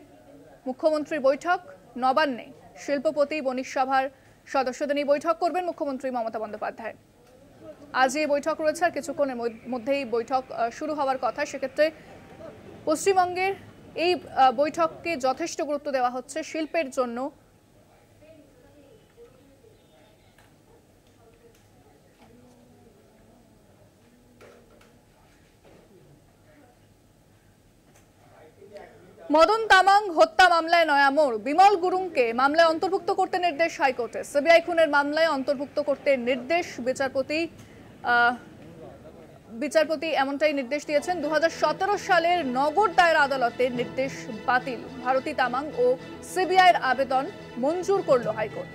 মুখ্যমন্ত্রীর বৈঠক নবান্নে, শিল্পপতি বণিক সভার সদস্যদের নিয়ে বৈঠক করবেন মুখ্যমন্ত্রী মমতা বন্দ্যোপাধ্যায়। আজ এই বৈঠক রয়েছে, আর কিছুক্ষণের মধ্যেই বৈঠক শুরু হওয়ার কথা। সেক্ষেত্রে পশ্চিমবঙ্গের এই বৈঠককে যথেষ্ট গুরুত্ব দেওয়া হচ্ছে শিল্পের জন্য। মদন তামাং হত্যা মামলায় নয়া মোড়, বিমল গুরুংকে মামলায় অন্তর্ভুক্ত করতে নির্দেশ হাইকোর্টের। সিবিআই খুনের মামলায় অন্তর্ভুক্ত করতে নির্দেশ বিচারপতি এমনটাই নির্দেশ দিয়েছেন। 2017 সালের নগর দায়রা আদালতের নির্দেশ বাতিল। ভারতী তামাং ও সিবিআইয়ের আবেদন মঞ্জুর করল হাইকোর্ট।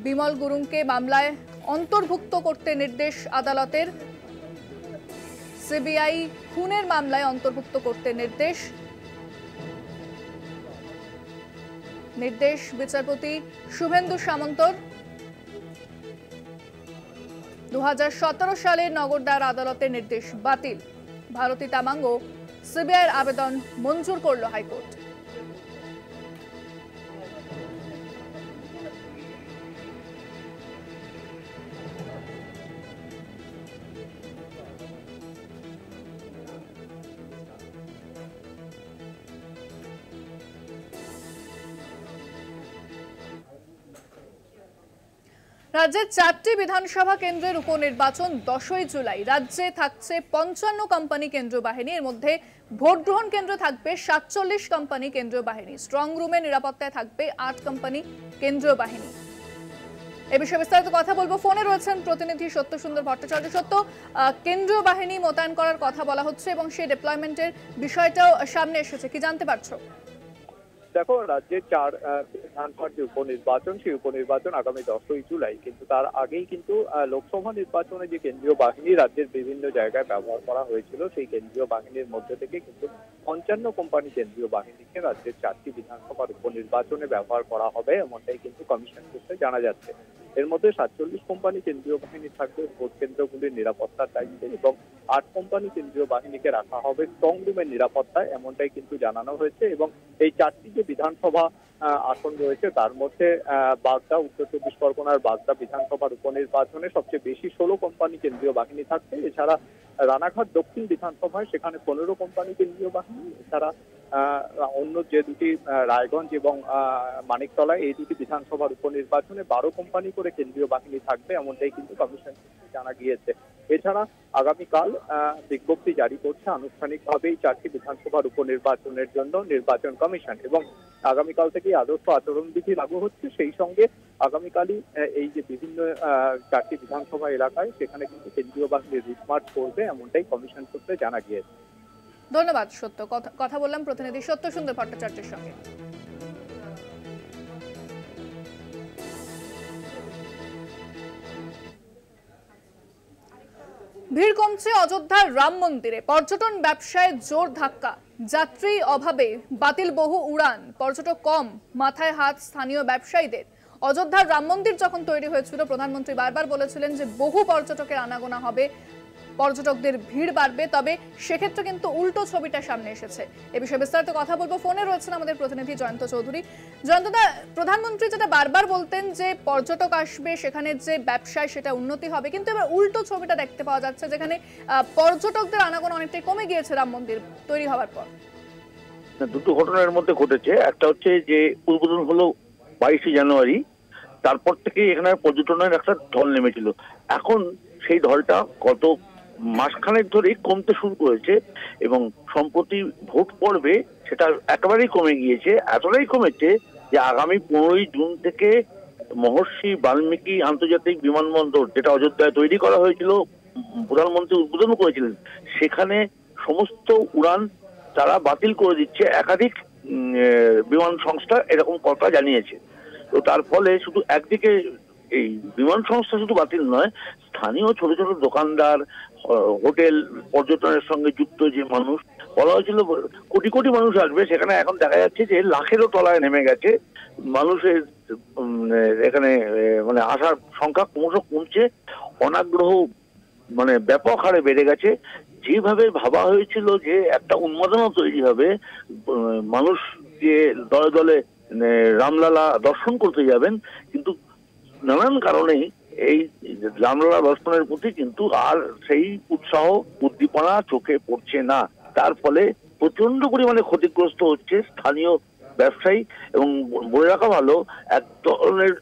বিমল গুরুংকে মামলায় অন্তর্ভুক্ত করতে নির্দেশ আদালতের। সিবিআই খুনের মামলায় অন্তর্ভুক্ত করতে নির্দেশ বিচারপতি শুভেন্দু সামন্তর। 2017 সালের নগর দায়রা আদালতের নির্দেশ বাতিল। ভারতী তামাং ও সিবিআইয়ের আবেদন মঞ্জুর করল হাইকোর্ট। রাজ্যের 4টি বিধানসভা কেন্দ্রের উপনির্বাচন 10ই জুলাই। রাজ্যে থাকছে 55 কোম্পানি কেন্দ্রীয় বাহিনী। এর মধ্যে ভোট গ্রহণ কেন্দ্র থাকবে 47 কোম্পানি কেন্দ্রীয় বাহিনী। স্ট্রং রুমে নিরাপত্তায় থাকবে 8 কোম্পানি কেন্দ্রীয় বাহিনী। এ বিষয়ে বিস্তারিত কথা বলবো। ফোনে রয়েছেন প্রতিনিধি সত্য সুন্দর ভট্টাচার্য। সত্য, কেন্দ্রীয় বাহিনী মোতায়েন করার কথা বলা হচ্ছে এবং সেই ডিপ্লয়মেন্টের বিষয়টাও সামনে এসেছে, কি জানতে পারছো? দেখো, রাজ্যের 4 বিধানসভার যে উপনির্বাচন, সেই উপনির্বাচন আগামী 10ই জুলাই। কিন্তু তার আগেই কিন্তু লোকসভা নির্বাচনে যে কেন্দ্রীয় বাহিনী রাজ্যের বিভিন্ন জায়গায় ব্যবহার করা হয়েছিল, সেই কেন্দ্রীয় বাহিনীর মধ্যে থেকে কিন্তু 55 কোম্পানি কেন্দ্রীয় বাহিনীকে রাজ্যের 4টি বিধানসভার উপনির্বাচনে ব্যবহার করা হবে, এমনটাই কিন্তু কমিশন সূত্রে জানা যাচ্ছে। এর মধ্যে 47 কোম্পানি কেন্দ্রীয় বাহিনী থাকবে ভোট কেন্দ্রগুলির নিরাপত্তার দায়িত্বে এবং 8 কোম্পানি কেন্দ্রীয় বাহিনীকে রাখা হবে স্ট্রং রুমের নিরাপত্তায়, এমনটাই কিন্তু জানানো হয়েছে। এবং এই 4টি যে বিধানসভা আসন রয়েছে তার মধ্যে বাগদা, উত্তর 24 পরগনার বাগদা বিধানসভার উপনির্বাচনে সবচেয়ে বেশি 16 কোম্পানি কেন্দ্রীয় বাহিনী থাকবে। এছাড়া রানাঘাট দক্ষিণ বিধানসভায় সেখানে 15 কোম্পানি কেন্দ্রীয় বাহিনী। এছাড়া অন্য যে দুটি রায়গঞ্জ এবং মানিকতলায়, এই দুটি বিধানসভার উপনির্বাচনে 12 কোম্পানি করে কেন্দ্রীয় বাহিনী থাকবে, এমনটাই কিন্তু কমিশন জানা গিয়েছে। এছাড়া আগামীকাল বিজ্ঞপ্তি জারি করছে আনুষ্ঠানিকভাবে এই 4টি বিধানসভার উপনির্বাচনের জন্য নির্বাচন কমিশন। এবং আগামীকাল থেকে আদর্শ আচরণবিধি লাগু হচ্ছে। সেই সঙ্গে আগামীকালই এই যে বিভিন্ন 4টি বিধানসভা এলাকায় সেখানে কিন্তু কেন্দ্রীয় বাহিনীর রুট মার্চ করবে, এমনটাই কমিশন সূত্রে জানা গিয়েছে। ধন্যবাদ সত্য। কথা বললাম প্রতিনিধি সত্য সুন্দর ভট্টাচার্যের সঙ্গে। ভিড় কমছে অযোধ্যার রাম মন্দিরে। পর্যটন ব্যবসায় জোর ধাক্কা। যাত্রী অভাবে বাতিল বহু উড়ান, পর্যটক কম, মাথায় হাত স্থানীয় ব্যবসায়ীদের। অযোধ্যার রাম মন্দির যখন তৈরি হয়েছিল, প্রধানমন্ত্রী বারবার বলেছিলেন যে বহু পর্যটকের আনাগোনা হবে, পর্যটকদের ভিড় বাড়বে। তবে সেক্ষেত্রে কিন্তু উল্টো ছবিটা সামনে এসেছে। এ বিষয়ে বিস্তারিত কথা বলবো। ফোনে রয়েছেন আমাদের প্রতিনিধি জয়ন্ত চৌধুরী। জয়ন্তদা, প্রধানমন্ত্রী যেটা বারবার বলতেন যে পর্যটক আসবে, সেখানে যে ব্যবসায় সেটা উন্নতি হবে, কিন্তু এবার উল্টো ছবিটা দেখতে পাওয়া যাচ্ছে, যেখানে পর্যটকদের আনাগোনা অনেকটাই কমে গিয়েছে রাম মন্দির তৈরি হওয়ার পর। দুটো ঘটনার মধ্যে ঘটেছে। একটা হচ্ছে যে উদ্বোধন হলো 22 জানুয়ারি, তারপর থেকে এখানে পর্যটনের একটা ঢল নেমেছিল। এখন সেই ঢলটা গত মাসখানেক ধরেই কমতে শুরু করেছে এবং সম্প্রতি ভোট পর্বে সেটা একেবারেই কমে গিয়েছে। এতটাই কমেছে যে আগামী 15ই জুন থেকে মহর্ষি বাল্মীকি আন্তর্জাতিক বিমানবন্দর, যেটা অযোধ্যায় তৈরি করা হয়েছিল, প্রধানমন্ত্রী উদ্বোধন করেছিলেন, সেখানে সমস্ত উড়ান তারা বাতিল করে দিচ্ছে। একাধিক বিমান সংস্থা এরকম কথা জানিয়েছে। তো তার ফলে শুধু একদিকে এই বিমান সংস্থা শুধু বাতিল নয়, স্থানীয় ছোট ছোট দোকানদার, হোটেল পর্যটনের সঙ্গে যুক্ত যে মানুষ, বলা হয়েছিল কোটি কোটি মানুষ আসবে, সেখানে এখন দেখা যাচ্ছে যে লাখেরও তলায় নেমে গেছে মানুষের। এখানে মানে আসার সংখ্যা ক্রমশ কমছে, অনাগ্রহ মানে ব্যাপক হারে বেড়ে গেছে। যেভাবে ভাবা হয়েছিল যে একটা উন্মাদনা তৈরি হবে, মানুষ যে দলে দলে রামলালা দর্শন করতে যাবেন, কিন্তু নানান কারণেই এই রামলালা দর্শনের প্রতি কিন্তু আর সেই উৎসাহ উদ্দীপনা চোখে পড়ছে না। তার ফলে প্রচন্ড পরিমাণে ক্ষতিগ্রস্ত হচ্ছে স্থানীয় ব্যবসায়ী। এবং বলে রাখা ভালো, এক ধরনের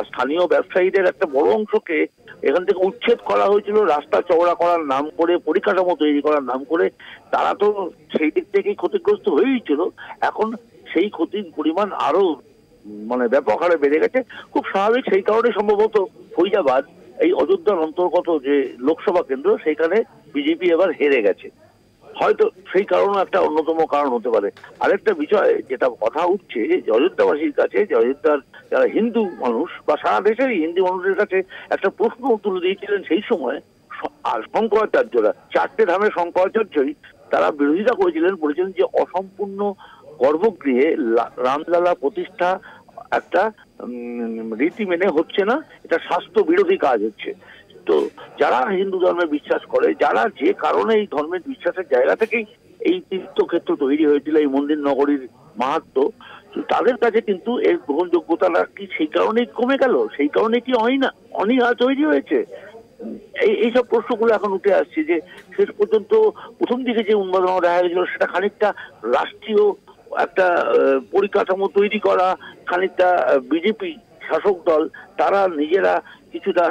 স্থানীয় ব্যবসায়ীদের একটা বড় অংশকে এখান থেকে উচ্ছেদ করা হয়েছিল রাস্তা চওড়া করার নাম করে, পরিকাঠামো তৈরি করার নাম করে। তারা তো সেই দিক থেকেই ক্ষতিগ্রস্ত হয়েই ছিল, এখন সেই ক্ষতির পরিমাণ আরো মানে ব্যাপক হারে বেড়ে গেছে। খুব স্বাভাবিক, সেই কারণে সম্ভবত ফৈজাবাদ এই অযোধ্যার অন্তর্গত যে লোকসভা কেন্দ্র, সেখানে বিজেপি এবার হেরে গেছে। হয়তো সেই কারণ একটা অন্যতম কারণ হতে পারে। আরেকটা বিষয় যেটা কথা উঠছে যে অযোধ্যাবাসীর কাছে, যে অযোধ্যার যারা হিন্দু মানুষ বা সারা দেশেরই হিন্দু মানুষের কাছে একটা প্রশ্ন তুলে দিয়েছিলেন সেই সময় শঙ্করাচার্যরা, 4টে ধামের শঙ্করাচার্যই তারা বিরোধিতা করেছিলেন, বলেছিলেন যে অসম্পূর্ণ গর্ভগৃহে রামলালা প্রতিষ্ঠা একটা রীতি মেনে হচ্ছে না, এটা স্বাস্থ্য বিরোধী কাজ হচ্ছে। তো যারা হিন্দু ধর্মে বিশ্বাস করে, যারা যে কারণে এই ধর্মের বিশ্বাসের জায়গা থেকেই এই তীর্থক্ষেত্র তৈরি হয়েছিল, এই মন্দির নগরীর মাহাত্ম্য, তাদের কাছে কিন্তু এর গ্রহণযোগ্যতা কি সেই কারণেই কমে গেল? সেই কারণে কি হয় না অনীহা তৈরি হয়েছে? এইসব প্রশ্নগুলো এখন উঠে আসছে যে শেষ পর্যন্ত প্রথম দিকে যে উন্মাদনা দেখা গেছিল সেটা খানিকটা রাষ্ট্রীয় একটা পরিকাঠামো তৈরি করা, খানিকটা বিজেপি শাসক দল তারা নিজেরা কিছুটা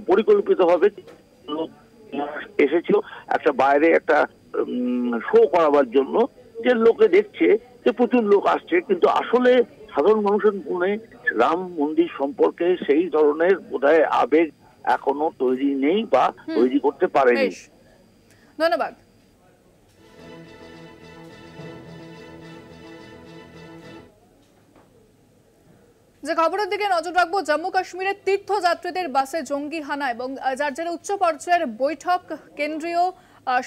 পরিকল্পিতভাবে এসেছিল একটা বাইরে একটা শো করাবার জন্য, যে লোকে দেখছে যে প্রচুর লোক আসছে, কিন্তু আসলে সাধারণ মানুষের মনে রাম মন্দির সম্পর্কে সেই ধরনের বোধহয় আবেগ এখনো তৈরি নেই বা তৈরি করতে পারেনি। ধন্যবাদ। যে খবরের দিকে নজর রাখবো, জম্মু কাশ্মীরের তীর্থযাত্রীদের বাসে জঙ্গি হানা এবং যার জেরে উচ্চ পর্যায়ের বৈঠক কেন্দ্রীয়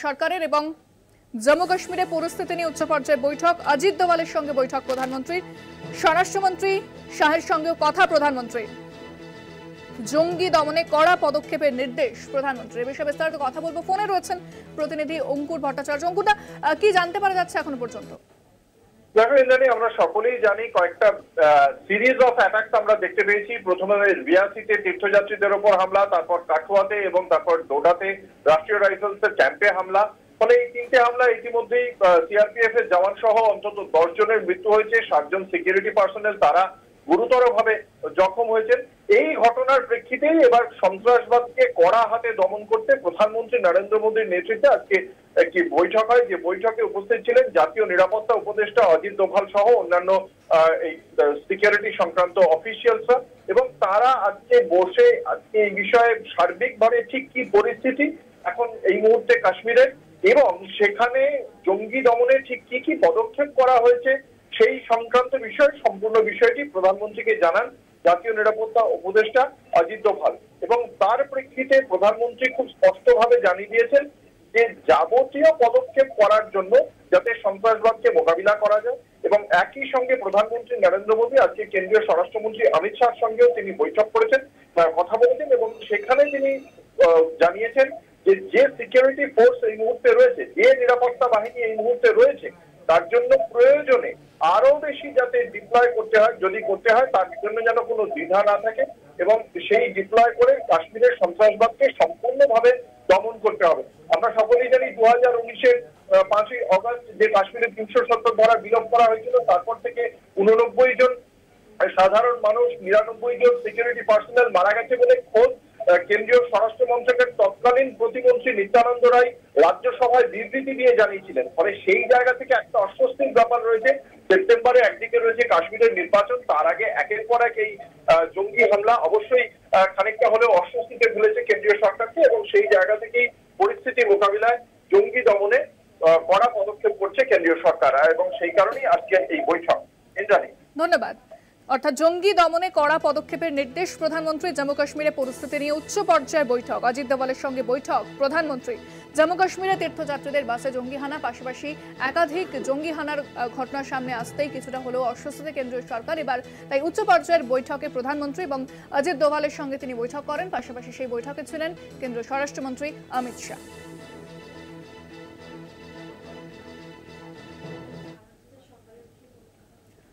সরকারের এবং জম্মু কাশ্মীরের পরিস্থিতি নিয়ে উচ্চ পর্যায়ের বৈঠক। অজিত দোভালের সঙ্গে বৈঠক প্রধানমন্ত্রীর, স্বরাষ্ট্রমন্ত্রী শাহের সঙ্গেও কথা প্রধানমন্ত্রীর। জঙ্গি দমনে কড়া পদক্ষেপের নির্দেশ প্রধানমন্ত্রী। এ বিষয়ে বিস্তারিত কথা বলবো। ফোনে রয়েছেন প্রতিনিধি অঙ্কুর ভট্টাচার্য। অঙ্কুরদা, কি জানতে পারা যাচ্ছে এখনো পর্যন্ত? দেখো ইন্দ্রাণী, আমরা সকলেই জানি কয়েকটা সিরিজ অফ অ্যাটাকস আমরা দেখতে পেয়েছি। প্রথমে রিয়াসিতে তীর্থযাত্রীদের ওপর হামলা, তারপর কাঠুয়াতে এবং তারপর ডোডাতে রাষ্ট্রীয় রাইফেলসের ক্যাম্পে হামলা। ফলে এই 3টে হামলা ইতিমধ্যেই সিআরপিএফ এর জওয়ান সহ অন্তত 10 জনের মৃত্যু হয়েছে, 7 জন সিকিউরিটি পার্সোনেল তারা গুরুতরভাবে জখম হয়েছেন। এই ঘটনার প্রেক্ষিতেই এবার সন্ত্রাসবাদকে কড়া হাতে দমন করতে প্রধানমন্ত্রী নরেন্দ্র মোদীর নেতৃত্বে আজকে একটি বৈঠক হয়, যে বৈঠকে উপস্থিত ছিলেন জাতীয় নিরাপত্তা উপদেষ্টা অজিত দোভাল সহ অন্যান্য এই সিকিউরিটি সংক্রান্ত অফিসিয়ালসরা। এবং তারা আজকে বসে আজকে এই বিষয়ে সার্বিকভাবে ঠিক কি পরিস্থিতি এখন এই মুহূর্তে কাশ্মীরের এবং সেখানে জঙ্গি দমনে ঠিক কি কি পদক্ষেপ করা হয়েছে সেই সংক্রান্ত বিষয় সম্পূর্ণ বিষয়টি প্রধানমন্ত্রীকে জানান জাতীয় নিরাপত্তা উপদেষ্টা অজিত দোভাল। এবং তার প্রেক্ষিতে প্রধানমন্ত্রী খুব স্পষ্টভাবে জানিয়ে দিয়েছেন যে যাবতীয় পদক্ষেপ করার জন্য যাতে সন্ত্রাসবাদকে মোকাবিলা করা যায়। এবং একই সঙ্গে প্রধানমন্ত্রী নরেন্দ্র মোদী আজকে কেন্দ্রীয় স্বরাষ্ট্রমন্ত্রী অমিত শাহর সঙ্গেও তিনি বৈঠক করেছেন, কথা বলেছেন এবং সেখানে তিনি জানিয়েছেন যে সিকিউরিটি ফোর্স এই মুহূর্তে রয়েছে, যে নিরাপত্তা বাহিনী এই মুহূর্তে রয়েছে, তার জন্য প্রয়োজনে আরো বেশি যাতে ডিপ্লয় করতে হয়, যদি করতে হয় তার জন্য যেন কোনো দ্বিধা না থাকে এবং সেই ডিপ্লয় করে কাশ্মীরের সন্ত্রাসবাদকে সম্পূর্ণভাবে দমন করতে হবে। আমরা সকলেই জানি 2019-এর 5ই অগস্ট যে কাশ্মীরের 370 ধারা বিলোপ করা হয়েছিল, তারপর থেকে 89 জন সাধারণ মানুষ, 99 জন সিকিউরিটি পার্সোনেল মারা গেছে বলে খোদ কেন্দ্রীয় স্বরাষ্ট্র মন্ত্রকের তৎকালীন প্রতিমন্ত্রী নিত্যানন্দ রায় রাজ্যসভায় বিবৃতি দিয়ে জানিয়েছিলেন। ফলে সেই জায়গা থেকে একটা অস্বস্তির ব্যাপার রয়েছে। সেপ্টেম্বরে একদিকে রয়েছে কাশ্মীরের নির্বাচন, তার আগে একের পর এক এই জঙ্গি হামলা অবশ্যই খানিকটা হলেও অস্বস্তিতে ফেলেছে কেন্দ্রীয় সরকারকে এবং সেই জায়গা থেকেই পরিস্থিতি মোকাবিলায় জঙ্গি দমনে কড়া পদক্ষেপ করছে কেন্দ্রীয় সরকার এবং সেই কারণেই আজকে এই বৈঠক। ধন্যবাদ। অর্থাৎ জঙ্গি দমনে কড়া পদক্ষেপের নির্দেশ প্রধানমন্ত্রী। জম্মু কাশ্মীরে পরিস্থিতি নিয়ে উচ্চ পর্যায়ের বৈঠক, অজিত দোভালের সঙ্গে বৈঠক প্রধানমন্ত্রী। জম্মু কাশ্মীরে তীর্থযাত্রীদের বাসে জঙ্গি হানা, পাশাপাশি একাধিক জঙ্গি হানার ঘটনা সামনে আসতেই কিছুটা হলেও অস্বস্তিতে কেন্দ্রীয় সরকার। এবার তাই উচ্চ পর্যায়ের বৈঠকে প্রধানমন্ত্রী এবং অজিত দোভালের সঙ্গে তিনি বৈঠক করেন। পাশাপাশি সেই বৈঠকে ছিলেন কেন্দ্রীয় স্বরাষ্ট্রমন্ত্রী অমিত শাহ।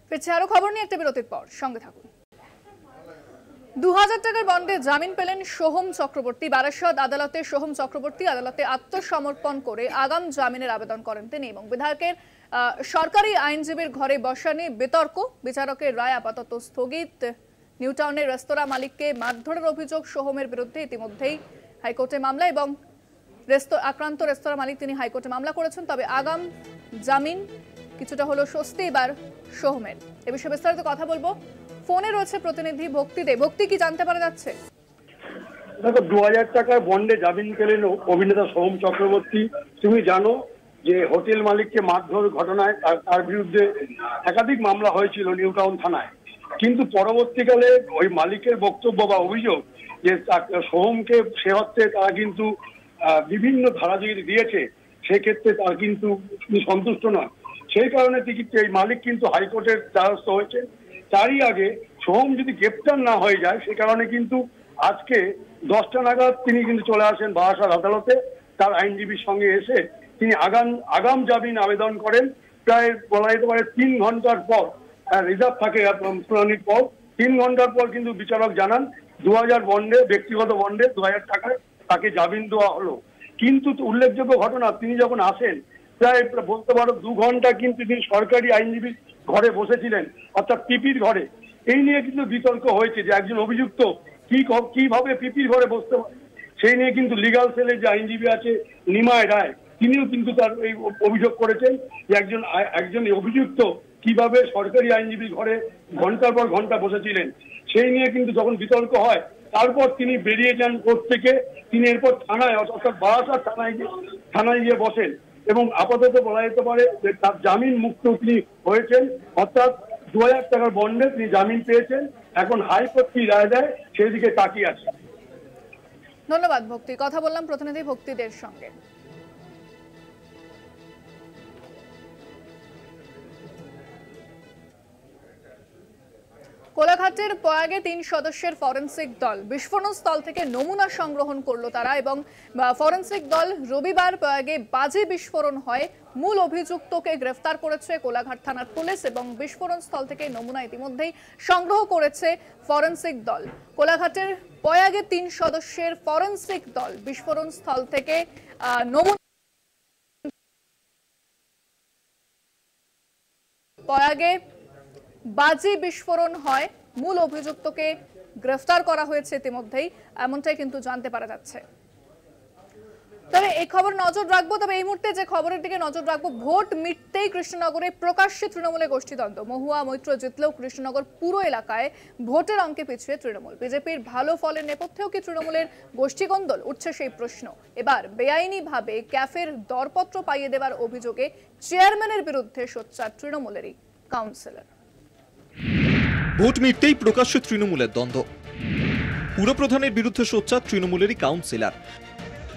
ফিরছে আরো খবর নিয়ে একটা বিরতির পর, সঙ্গে থাকুন। 2000 টাকার বন্ডে জামিন পেলেন সোহম চক্রবর্তী। বারাসত আদালতে সোহম চক্রবর্তী আদালতে আত্মসমর্পণ করে আগাম জামিনের আবেদন করেন তিনি এবং বিধায়কের সরকারি আইনজীবীর ঘরে বসা নিয়ে বিতর্ক। বিচারকের রায় আপাতত স্থগিত। নিউটাউনের রেস্তোরাঁ মালিককে মারধরের অভিযোগ সোহমের বিরুদ্ধে ইতিমধ্যেই হাইকোর্টে মামলা এবং আক্রান্ত রেস্তোরাঁ মালিক তিনি হাইকোর্টে মামলা করেছেন। তবে আগাম জামিন কিছুটা হলো স্বস্তি এবার সোহমের। এ বিষয়ে বিস্তারিত কথা বলবো, ফোনে রয়েছে প্রতিনিধি ভক্তি দে। ভক্তি, কি জানতে পারা যাচ্ছে? দেখো, 2000 টাকার বন্ডে জামিন পেলেন অভিনেতা সোহম চক্রবর্তী। তুমি জানো যে হোটেল মালিককে মারধর ঘটনায় তার বিরুদ্ধে একাধিক মামলা হয়েছিল নিউটাউন থানায়, কিন্তু পরবর্তীকালে ওই মালিকের বক্তব্য বা অভিযোগ যে সোহমকে সে অর্থে তারা কিন্তু বিভিন্ন ধারা যদি দিয়েছে, সেক্ষেত্রে তার কিন্তু সন্তুষ্ট নয়। সেই কারণে এই মালিক কিন্তু হাইকোর্টের দ্বারস্থ হয়েছে। তারই আগে সোহম যদি গ্রেপ্তার না হয়ে যায়, সে কারণে কিন্তু আজকে 10টা নাগাদ তিনি কিন্তু চলে আসেন বারাসত আদালতে। তার আইনজীবীর সঙ্গে এসে তিনি আগাম জামিন আবেদন করেন। প্রায় বলা যেতে পারে 3 ঘন্টার পর, রিজার্ভ থাকে শুনানির পর 3 ঘন্টার পর কিন্তু বিচারক জানান 2000 বন্ডে, ব্যক্তিগত বন্ডে 2000 টাকায় তাকে জামিন দেওয়া হলো। কিন্তু উল্লেখযোগ্য ঘটনা, তিনি যখন আসেন প্রায় বলতে পারো 2 ঘন্টা কিন্তু তিনি সরকারি আইনজীবীর ঘরে বসেছিলেন, অর্থাৎ পিপির ঘরে। এই নিয়ে কিন্তু বিতর্ক হয়েছে যে একজন অভিযুক্ত কিভাবে পিপির ঘরে বসতে পারে। সেই নিয়ে কিন্তু লিগাল সেলের যে আইনজীবী আছে নিমায় রায়, তিনিও কিন্তু তার এই অভিযোগ করেছেন যে একজন অভিযুক্ত কিভাবে সরকারি আইনজীবীর ঘরে ঘন্টার পর ঘন্টা বসেছিলেন। সেই নিয়ে কিন্তু যখন বিতর্ক হয়, তারপর তিনি বেরিয়ে যান কোর্ট থেকে। তিনি এরপর থানায়, অর্থাৎ বারাসত থানায় গিয়ে বসেন এবং আপাতত বলা যেতে পারে যে তার জামিন মুক্ত তিনি হয়েছেন, অর্থাৎ 2000 টাকার বন্ডে তিনি জামিন পেয়েছেন। এখন হাইকোর্ট কি রায় দেয় সেই দিকে তাকিয়ে আছে। ধন্যবাদ ভক্তি। কথা বললাম প্রতিনিধি ভক্তিদের সঙ্গে। কোলাঘাটের প্রয়াগে 3 সদস্যের ফরেন্সিক দল বিস্ফোরণ স্থল থেকে নমুনা সংগ্রহণ করলো তারা এবং ফরেন্সিক দল রবিবার প্রয়াগে বাজে বিস্ফোরণ হয় মূল অভিযুক্তকে গ্রেফতার করেছে কোলাঘাট থানার পুলিশ এবং বিস্ফোরণ স্থল থেকে নমুনা ইতিমধ্যেই সংগ্রহ করেছে ফরেন্সিক দল। কোলাঘাটের প্রয়াগে 3 সদস্যের ফরেন্সিক দল বিস্ফোরণ স্থল থেকে নমুনা প্রয়াগে বাজি বিস্ফোরণ হয়, মূল অভিযুক্তকে গ্রেফতার করা হয়েছে ইতিমধ্যেই, এমনটাই কিন্তু জানতে পারা যাচ্ছে। তবে এই খবর নজর রাখবো। তবে এই মুহূর্তে যে খবরের দিকে নজর রাখবো, ভোট মিটতেই কৃষ্ণনগরে প্রকাশ্যে তৃণমূলে গোষ্ঠীদ্বন্দ্ব। মহুয়া মৈত্র জিতলেও কৃষ্ণনগর পুরো এলাকায় ভোটের অঙ্কে পিছিয়ে তৃণমূল। বিজেপির ভালো ফলের নেপথ্যেও কি তৃণমূলের গোষ্ঠীকন্দল, উঠছে সেই প্রশ্ন। এবার বেআইনিভাবে ক্যাফের দরপত্র পাইয়ে দেওয়ার অভিযোগে চেয়ারম্যানের বিরুদ্ধে সোচ্চার তৃণমূলেরই কাউন্সিলর। ভোট মিটতেই প্রকাশ্যে তৃণমূলের দ্বন্দ্ব, পুরপ্রধানের বিরুদ্ধে সোচ্চার তৃণমূলেরই কাউন্সিলর।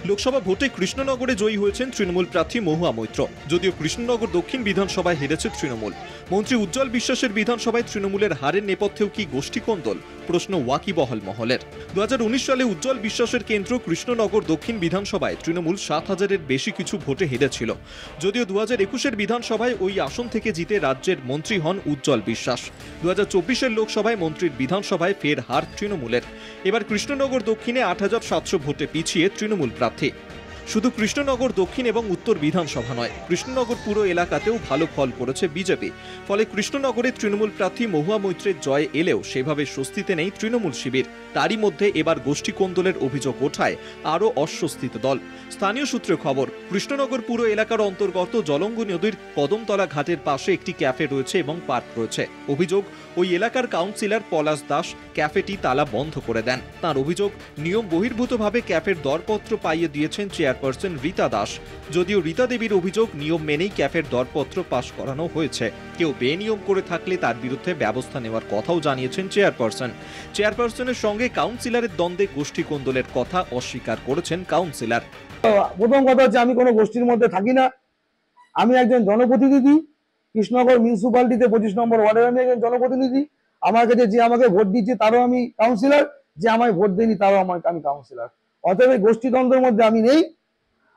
লোকসভা ভোটে কৃষ্ণনগরে জয়ী হয়েছেন তৃণমূল প্রার্থী মহুয়া মৈত্র। যদিও কৃষ্ণনগর দক্ষিণ বিধানসভায় হেরেছে তৃণমূল। মন্ত্রী উজ্জ্বল বিশ্বাসের বিধানসভায় তৃণমূলের হারের নেপথ্যেও কি গোষ্ঠীকন্দল, প্রশ্ন ওয়াকিবহাল মহলের। 2019 সালে উজ্জ্বল বিশ্বাসের কেন্দ্র কৃষ্ণনগর দক্ষিণ বিধানসভায় তৃণমূল 7,000-এর বেশি কিছু ভোটে হেরেছিল। যদিও 2021-এর বিধানসভায় ওই আসন থেকে জিতে রাজ্যের মন্ত্রী হন উজ্জ্বল বিশ্বাস। 2024-এর লোকসভায় মন্ত্রীর বিধানসভায় ফের হার তৃণমূলের। এবার কৃষ্ণনগর দক্ষিণে 8,700 ভোটে পিছিয়ে তৃণমূল প্রার্থী। শুধু কৃষ্ণনগর দক্ষিণ এবং উত্তর বিধানসভা নয়, কৃষ্ণনগর পুরো এলাকাতেও ভালো ফল করেছে বিজেপি। ফলে কৃষ্ণনগরে তৃণমূল প্রার্থী মহুয়া মৈত্রের জয় এলেও সেভাবে স্বস্তিতে নেই তৃণমূল শিবির। তারই মধ্যে এবার গোষ্ঠীকন্দলের অভিযোগ ওঠায় আরও অস্বস্তিতে দল। স্থানীয় সূত্রে খবর, কৃষ্ণনগর পুরো এলাকার অন্তর্গত জলঙ্গ নদীর কদমতলা ঘাটের পাশে একটি ক্যাফে রয়েছে এবং পার্ক রয়েছে। অভিযোগ, ওই এলাকার কাউন্সিলর পলাশ দাস ক্যাফেটি তালা বন্ধ করে দেন। তার অভিযোগ, নিয়ম বহির্ভূতভাবে ক্যাফের দরপত্র পাইয়ে দিয়েছেন চেয়ারম্যান চেয়ারপারসন রীতা দাস। যদিও রীতা দেবীর অভিযোগ নিয়ম মেনেই ক্যাফের দরপত্র পাশ করানো হয়েছে। কেউ বেনিয়ম করে থাকলে তার বিরুদ্ধে ব্যবস্থা নেওয়ার কথাও জানিয়েছেন চেয়ারপারসন। চেয়ারপারসনের সঙ্গে কাউন্সিলরের দ্বন্দ্বে গোষ্ঠী কোন্দলের কথা অস্বীকার করেছেন কাউন্সিলর। প্রথম কথা হচ্ছে আমি কোনো গোষ্ঠীর মধ্যে থাকি না। আমি একজন জনপ্রতিনিধি, কৃষ্ণনগর মিউনিসিপ্যালিটিতে 25 নম্বর ওয়ার্ডের আমি একজন জনপ্রতিনিধি। আমার কাছে যে আমাকে ভোট দিচ্ছে তারও আমি কাউন্সিলর, যে আমায় ভোট দেয়নি তারও আমি কাউন্সিলর। অতএব এই গোষ্ঠীদ্বন্দ্বের মধ্যে আমি নেই,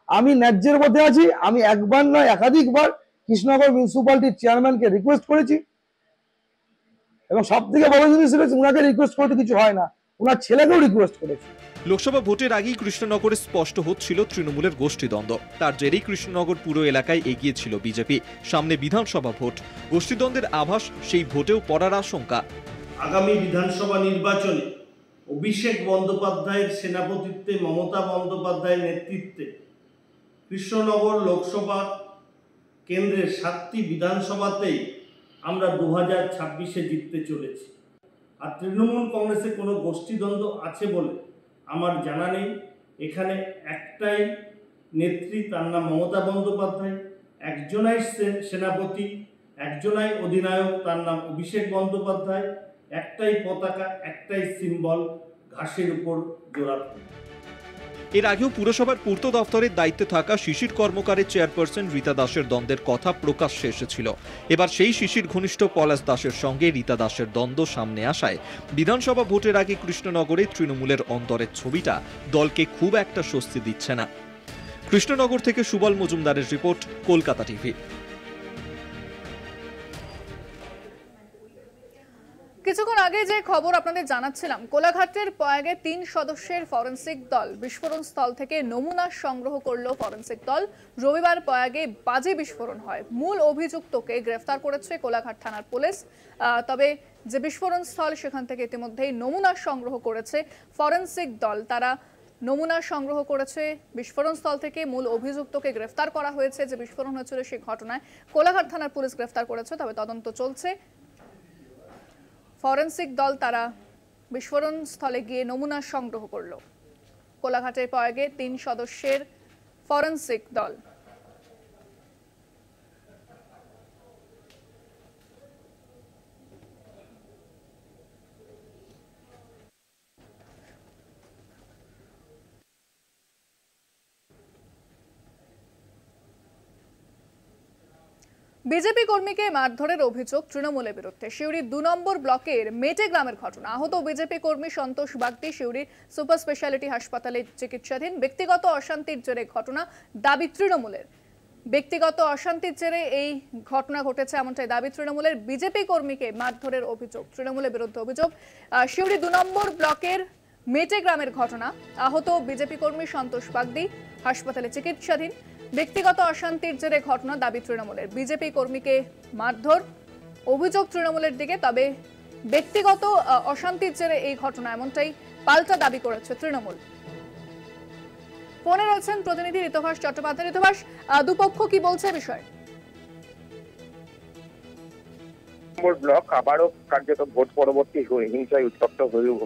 আমি ন্যায্যের মধ্যে আছি। আমি একবার নয় একাধিকবার কৃষ্ণনগর মিউনিসিপ্যালিটির চেয়ারম্যানকে রিকোয়েস্ট করেছি, এবং সব থেকে বড় জিনিস হচ্ছে উনাকে রিকোয়েস্ট করতে কিছু হয় না, ওনার ছেলেকেও রিকোয়েস্ট করেছি। লোকসভা ভোটের আগেই কৃষ্ণনগরে স্পষ্ট হচ্ছিল তৃণমূলের গোষ্ঠীদ্বন্দ্ব। তার জেরেই কৃষ্ণনগর পুরো এলাকায় এগিয়েছিল বিজেপি। সামনে বিধানসভা ভোট, গোষ্ঠীদ্বন্দ্বের আভাস সেই ভোটেও পড়ার আশঙ্কা। আগামী বিধানসভা নির্বাচনে অভিষেক বন্দ্যোপাধ্যায়ের সেনাপতিত্বে, মমতা বন্দ্যোপাধ্যায়ের নেতৃত্বে কৃষ্ণনগর লোকসভা কেন্দ্রের 7টি বিধানসভাতেই আমরা 2026-এ জিততে চলেছি। আর তৃণমূল কংগ্রেসে কোনো গোষ্ঠীদ্বন্দ্ব আছে বলে আমার জানা নেই। এখানে একটাই নেত্রী, তার নাম মমতা বন্দ্যোপাধ্যায়, একজনাই সেনাপতি, একজনাই অধিনায়ক, তার নাম অভিষেক বন্দ্যোপাধ্যায়, একটাই পতাকা, একটাই সিম্বল, ঘাসের উপর জোড়া ফুল। এর আগেও পুরসভার পূর্ত দফতরের দায়িত্বে থাকা শিশির কর্মকারের চেয়ারপারসন রীতা দাসের দ্বন্দ্বের কথা প্রকাশ্যে এসেছিল। এবার সেই শিশির ঘনিষ্ঠ পলাশ দাসের সঙ্গে রীতা দাসের দ্বন্দ্ব সামনে আসায় বিধানসভা ভোটের আগে কৃষ্ণনগরে তৃণমূলের অন্তরের ছবিটা দলকে খুব একটা স্বস্তি দিচ্ছে না। কৃষ্ণনগর থেকে সুবল মজুমদারের রিপোর্ট, কলকাতা টিভি। কিছুক্ষণ আগে যে খবর আপনাদের জানাচ্ছিলাম, কোলাঘাটের পয়াগে 3 সদস্যের ফরেন্সিক দল বিস্ফোরণ স্থল থেকে নমুনা সংগ্রহ করলো ফরেন্সিক দল। রবিবার পয়াগে বাজে বিস্ফোরণ হয়। মূল অভিযুক্তকে গ্রেফতার করেছে কোলাঘাট থানার পুলিশ। তবে যে বিস্ফোরণ স্থল সেখান থেকে ইতিমধ্যেই নমুনা সংগ্রহ করেছে ফরেন্সিক দল। তারা নমুনা সংগ্রহ করেছে বিস্ফোরণ স্থল থেকে। মূল অভিযুক্তকে গ্রেফতার করা হয়েছে। যে বিস্ফোরণ হয়েছিল সেই ঘটনায় কোলাঘাট থানার পুলিশ গ্রেফতার করেছে, তবে তদন্ত চলছে। ফরেন্সিক দল তারা বিস্ফোরণ স্থলে গিয়ে নমুনা সংগ্রহ করল। কোলাঘাটের পয়াগে 3 সদস্যের ফরেন্সিক দল। বিজেপি কর্মীকে মারধরের অভিযোগ তৃণমূলের বিরুদ্ধে। সিউড়ি 2 নম্বর ব্লকের মেটে গ্রামের ঘটনা। আহত বিজেপি কর্মী সন্তোষ বাগদি সিউড়ি সুপার স্পেশালিটি হাসপাতালে চিকিৎসাধীন। ব্যক্তিগত অশান্তির জেরে ঘটনা, দাবি তৃণমূলের। ব্যক্তিগত অশান্তির জেরে এই ঘটনা ঘটেছে এমনটাই দাবি তৃণমূলের। বিজেপি কর্মীকে মারধরের অভিযোগ তৃণমূলের বিরুদ্ধে অভিযোগ। সিউড়ি 2 নম্বর ব্লকের মেটে গ্রামের ঘটনা। আহত বিজেপি কর্মী সন্তোষ বাগদি হাসপাতালে চিকিৎসাধীন। ব্যক্তিগত অশান্তির জেরে ঘটনা, দাবি তৃণমূলের। বিজেপি কর্মীকে মারধর, অভিযোগ তৃণমূলের দিকে। তবে ব্যক্তিগত অশান্তির জেরে এই ঘটনা এমনটাই পাল্টা দাবি করেছে তৃণমূল। ফোনে রয়েছেন প্রতিনিধি ঋতভাস চট্টোপাধ্যায়। ঋতভাস, দুপক্ষ কি বলছে বিষয়? ব্লক আবারও কার্যত ভোট পরবর্তী হিংসায় উত্তপ্ত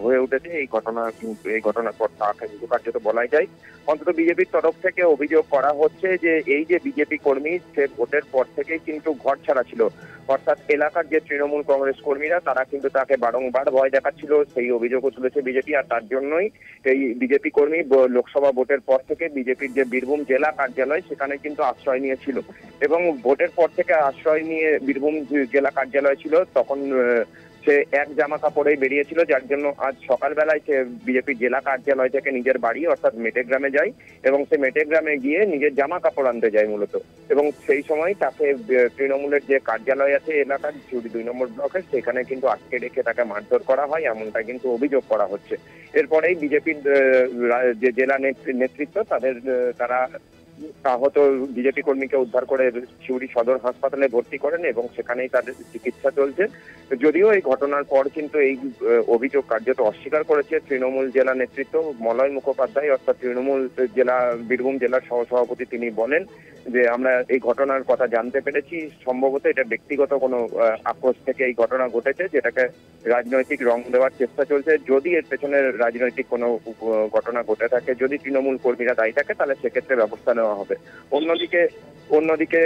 হয়ে উঠেছে। এই ঘটনার পর তাকে কার্যত বলাই যায়। অন্তত বিজেপির তরফ থেকে অভিযোগ করা হচ্ছে যে এই যে বিজেপি কর্মী, সে ভোটের পর থেকেই কিন্তু ঘর ছাড়া ছিল। অর্থাৎ এলাকার যে তৃণমূল কংগ্রেস কর্মীরা তারা কিন্তু তাকে বারংবার ভয় দেখাচ্ছিল, সেই অভিযোগও তুলেছে বিজেপি। আর তার জন্যই এই বিজেপি কর্মী লোকসভা ভোটের পর থেকে বিজেপির যে বীরভূম জেলা কার্যালয় সেখানে কিন্তু আশ্রয় নিয়েছিল, এবং ভোটের পর থেকে আশ্রয় নিয়ে বীরভূম জেলা কার্যালয় ছিল তখন সে এক জামা কাপড়েই বেরিয়েছিল, যার জন্য আজ সকালবেলায় সে বিজেপি জেলা কার্যালয় থেকে নিজের বাড়ি অর্থাৎ মেটেগ্রামে যায়, এবং সে মেটেগ্রামে গিয়ে নিজের জামা কাপড় আনতে যায় মূলত। এবং সেই সময় তাকে তৃণমূলের যে কার্যালয় আছে এলাকার সিউড়ি 2 নম্বর ব্লকের, সেখানে কিন্তু আটকে রেখে তাকে মারধর করা হয়, এমনটা কিন্তু অভিযোগ করা হচ্ছে। এরপরেই বিজেপির যে জেলা নেতৃত্ব তারা আহত বিজেপি কর্মীকে উদ্ধার করে সিউড়ি সদর হাসপাতালে ভর্তি করেন, এবং সেখানেই তাদের চিকিৎসা চলছে। যদিও এই ঘটনার পর কিন্তু এই অভিযোগ কার্যত অস্বীকার করেছে তৃণমূল জেলা নেতৃত্ব। মলয় মুখোপাধ্যায় অর্থাৎ তৃণমূল জেলা বীরভূম জেলার সহসভাপতি, তিনি বলেন যে আমরা এই ঘটনার কথা জানতে পেরেছি, সম্ভবত এটা ব্যক্তিগত কোনো আক্রোশ থেকে এই ঘটনা ঘটেছে, যেটাকে রাজনৈতিক রং দেওয়ার চেষ্টা চলছে। যদি এর পেছনে রাজনৈতিক কোনো ঘটনা ঘটে থাকে, যদি তৃণমূল কর্মীরা দায়ী থাকে, তাহলে সেক্ষেত্রে ব্যবস্থা নেওয়া হবে। অন্যদিকে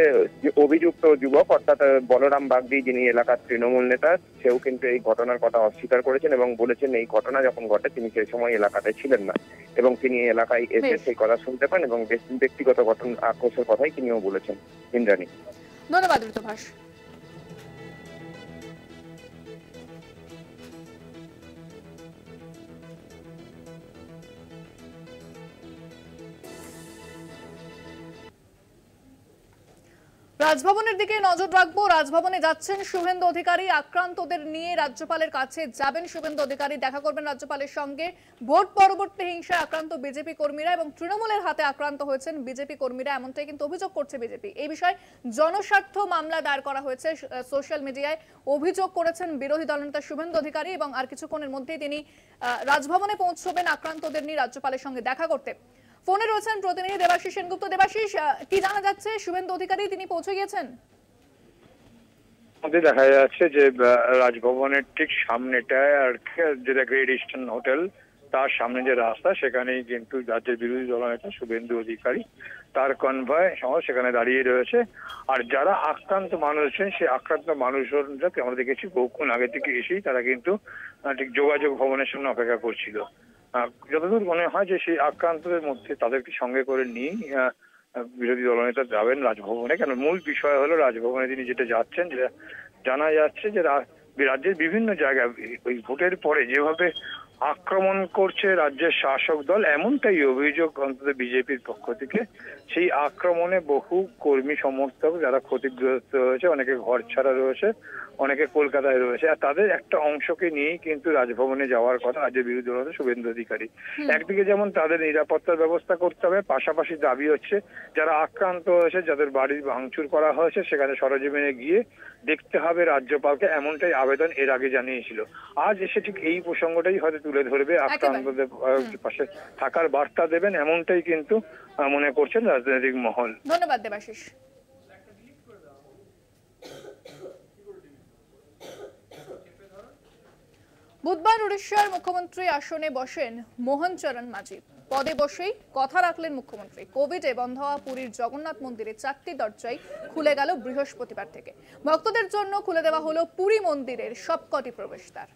অভিযুক্ত যুবক অর্থাৎ বলরাম বাগদি, যিনি এলাকার তৃণমূল নেতা, সেও কিন্তু এই ঘটনার কথা অস্বীকার করেছেন এবং বলেছেন এই ঘটনা যখন ঘটে তিনি সেই সময় এলাকাতে ছিলেন না এবং তিনি এলাকায় এসে সেই কথা শুনতে পান এবং ব্যক্তিগত ঘটনা আক্রোশের কথাই তিনিও বলেছেন। ইন্দ্রাণী, ধন্যবাদ ঋতুভাষ। রাজভবনের দিকে নজর রাখবো। রাজভবনে যাচ্ছেন শুভেন্দু অধিকারী। আক্রান্তদের নিয়ে রাজ্যপালের কাছে যাবেন শুভেন্দু অধিকারী, দেখা করবেন রাজ্যপালের সঙ্গে। ভোট পরবর্তী হিংসায় আক্রান্ত বিজেপি কর্মীরা এবং তৃণমূলের হাতে আক্রান্ত হয়েছেন বিজেপি কর্মীরা, এমনটাই কিন্তু অভিযোগ করছে বিজেপি। এই বিষয়ে জনস্বার্থ মামলা দায়ের করা হয়েছে। সোশ্যাল মিডিয়ায় অভিযোগ করেছেন বিরোধী দলনেতা শুভেন্দু অধিকারী এবং আর কিছুক্ষণের মধ্যেই তিনি রাজভবনে পৌঁছবেন আক্রান্তদের নিয়ে রাজ্যপালের সঙ্গে দেখা করতে। ফোনে রয়েছেন প্রতিনিধি দেবাশিস সেনগুপ্ত। দেবাশিস, কি জানা যাচ্ছে? শুভেন্দু অধিকারী তিনি পৌঁছে গিয়েছেন? দেখা যাচ্ছে যে রাজভবনের ঠিক সামনেটায় আর যেটা গ্রেট ইস্টার্ন হোটেল, তার সামনে যে রাস্তা, সেখানেই কিন্তু রাজ্যের বিরোধী দলনেতা শুভেন্দু অধিকারী তার কনভয় সহ সেখানে দাঁড়িয়ে রয়েছে। আর যারা আক্রান্ত মানুষ আছেন, সেই আক্রান্ত মানুষজনকে আমরা দেখেছি বহুক্ষণ আগে থেকে এসেই তারা কিন্তু ঠিক যোগাযোগ ভবনের সামনে অপেক্ষা করছিল। যতদূর মনে হয় যে সেই আক্রান্তদের মধ্যে তাদেরকে সঙ্গে করে নিয়ে বিরোধী দলনেতা যাবেন রাজভবনে। কেন, মূল বিষয় হলো রাজভবনে তিনি যেটা যাচ্ছেন, যেটা জানা যাচ্ছে যে রাজ্যের বিভিন্ন জায়গায় ওই ভোটের পরে যেভাবে আক্রমণ করছে রাজ্যের শাসক দল, এমনটাই অভিযোগ অন্তত বিজেপির পক্ষ থেকে। সেই আক্রমণে বহু কর্মী সমর্থক যারা ক্ষতিগ্রস্ত হয়েছে, অনেকে ঘর ছাড়া রয়েছে, অনেকে কলকাতায় রয়েছে, আর তাদের একটা অংশকে নিয়েই কিন্তু রাজভবনে যাওয়ার কথা রাজ্যের বিরোধী দলনেতা শুভেন্দু অধিকারী। একদিকে যেমন তাদের নিরাপত্তার ব্যবস্থা করতে হবে, পাশাপাশি দাবি হচ্ছে যারা আক্রান্ত হয়েছে, যাদের বাড়ি ভাঙচুর করা হয়েছে, সেখানে সরেজমিনে গিয়ে দেখতে হবে রাজ্যপালকে, এমনটাই আবেদন এর আগে জানিয়েছিল। আজ এসে ঠিক এই প্রসঙ্গটাই হয়তো তুলে ধরবে, আক্রান্তদের পাশে থাকার বার্তা দেবেন, এমনটাই কিন্তু মনে করছেন রাজনৈতিক মহল। ধন্যবাদ দেবাশিস। বুধবার উড়িষ্যার মুখ্যমন্ত্রী আসনে বসেন মোহন চরণ মাঝি। পদে বসেই কথা রাখলেন মুখ্যমন্ত্রী। কোভিডে বন্ধ হওয়া পুরীর জগন্নাথ মন্দিরে 4টি দরজাই খুলে গেল বৃহস্পতিবার থেকে। ভক্তদের জন্য খুলে দেওয়া হলো পুরী মন্দিরের সবকটি প্রবেশদ্বার।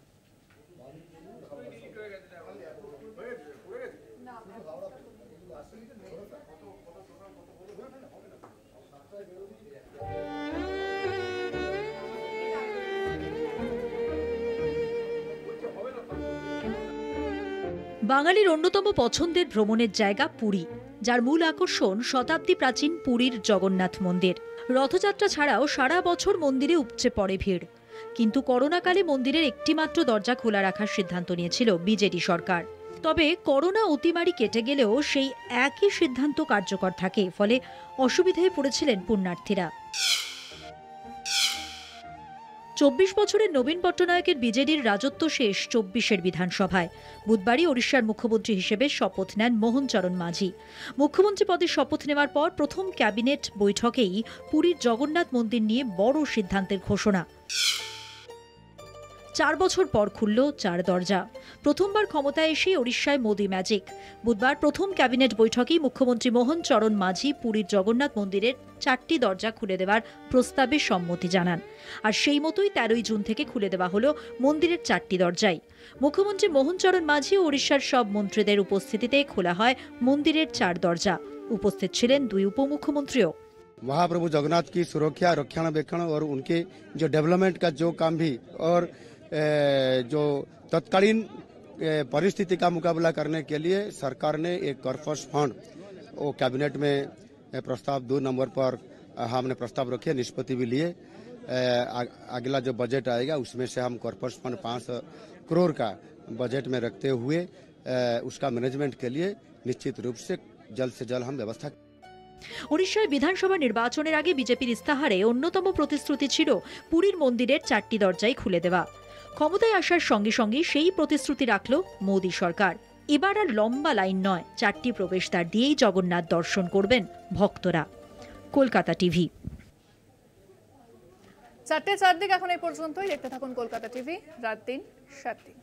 বাঙালির অন্যতম পছন্দের ভ্রমণের জায়গা পুরী, যার মূল আকর্ষণ শতাব্দী প্রাচীন পুরীর জগন্নাথ মন্দির। রথযাত্রা ছাড়াও সারা বছর মন্দিরে উপচে পড়ে ভিড়। কিন্তু করোনাকালে মন্দিরের একটিমাত্র দরজা খোলা রাখার সিদ্ধান্ত নিয়েছিল বিজেডি সরকার। তবে করোনা অতিমারি কেটে গেলেও সেই একই সিদ্ধান্ত কার্যকর থাকে, ফলে অসুবিধায় পড়েছিলেন পুণ্যার্থীরা। 24 বছরের নবীন পট্টনায়কের বিজেডির রাজত্ব শেষ 24-এর বিধানসভায়। বুধবারই ওড়িশার মুখ্যমন্ত্রী হিসেবে শপথ নেন মোহন চরণ মাঝি। মুখ্যমন্ত্রী পদে শপথ নেওয়ার পর প্রথম ক্যাবিনেট বৈঠকেই পুরীর জগন্নাথ মন্দির নিয়ে বড় সিদ্ধান্তের ঘোষণা। 4 বছর পর খুলল 4 দরজা। প্রথমবার ক্ষমতায় এসে ওড়িশায় মোদি ম্যাজিক। বুধবার প্রথম ক্যাবিনেট বৈঠকেই মুখ্যমন্ত্রী মোহন চরণ মাঝি পুরীর জগন্নাথ মন্দিরের 4টি দরজা খুলে দেওয়ার প্রস্তাবে সম্মতি জানান। আর সেই মতোই 13 জুন থেকে খুলে দেওয়া হলো মন্দিরের 4টি দরজাই। মুখ্যমন্ত্রী মোহন চরণ মাঝি ও ওড়িশার সব মন্ত্রীদের উপস্থিতিতে খোলা হয় মন্দিরের 4 দরজা। উপস্থিত ছিলেন 2 উপমুখ্যমন্ত্রীও। महाप्रभु जगन्नाथ की सुरक्षा, रक्षणाबेक्षण और उनके जो डेवलपमेंट का जो काम भी और जो तत्कालीन परिस्थिति का मुकाबला करने के लिए सरकार ने एक कॉर्पस फंड वो कैबिनेट में प्रस्ताव 2 नंबर पर हमने प्रस्ताव रखे, निष्पत्ति भी लिए। अगला जो बजट आएगा उसमें से हम कॉर्पस फंड 5 करोड़ का बजट में रखते हुए उसका मैनेजमेंट के लिए निश्चित रूप से जल्द से जल्द हम व्यवस्था। ওড়িশায় বিধানসভা নির্বাচনের আগে বিজেপির ইস্তাহারে অন্যতম প্রতিশ্রুতি ছিল পুরীর মন্দিরের 4টি দরজাই খুলে দেওয়া। ক্ষমতায় আসার সঙ্গে সঙ্গে সেই প্রতিশ্রুতি রাখল মোদী সরকার। এবার আর লম্বা লাইন নয়, 4টি প্রবেশদ্বার দিয়েই জগন্নাথ দর্শন করবেন ভক্তরা। কলকাতা টিভি। 4:04 এখন এই পর্যন্তই। দেখতে থাকুন কলকাতা টিভি, রাত 3, 7 দিন।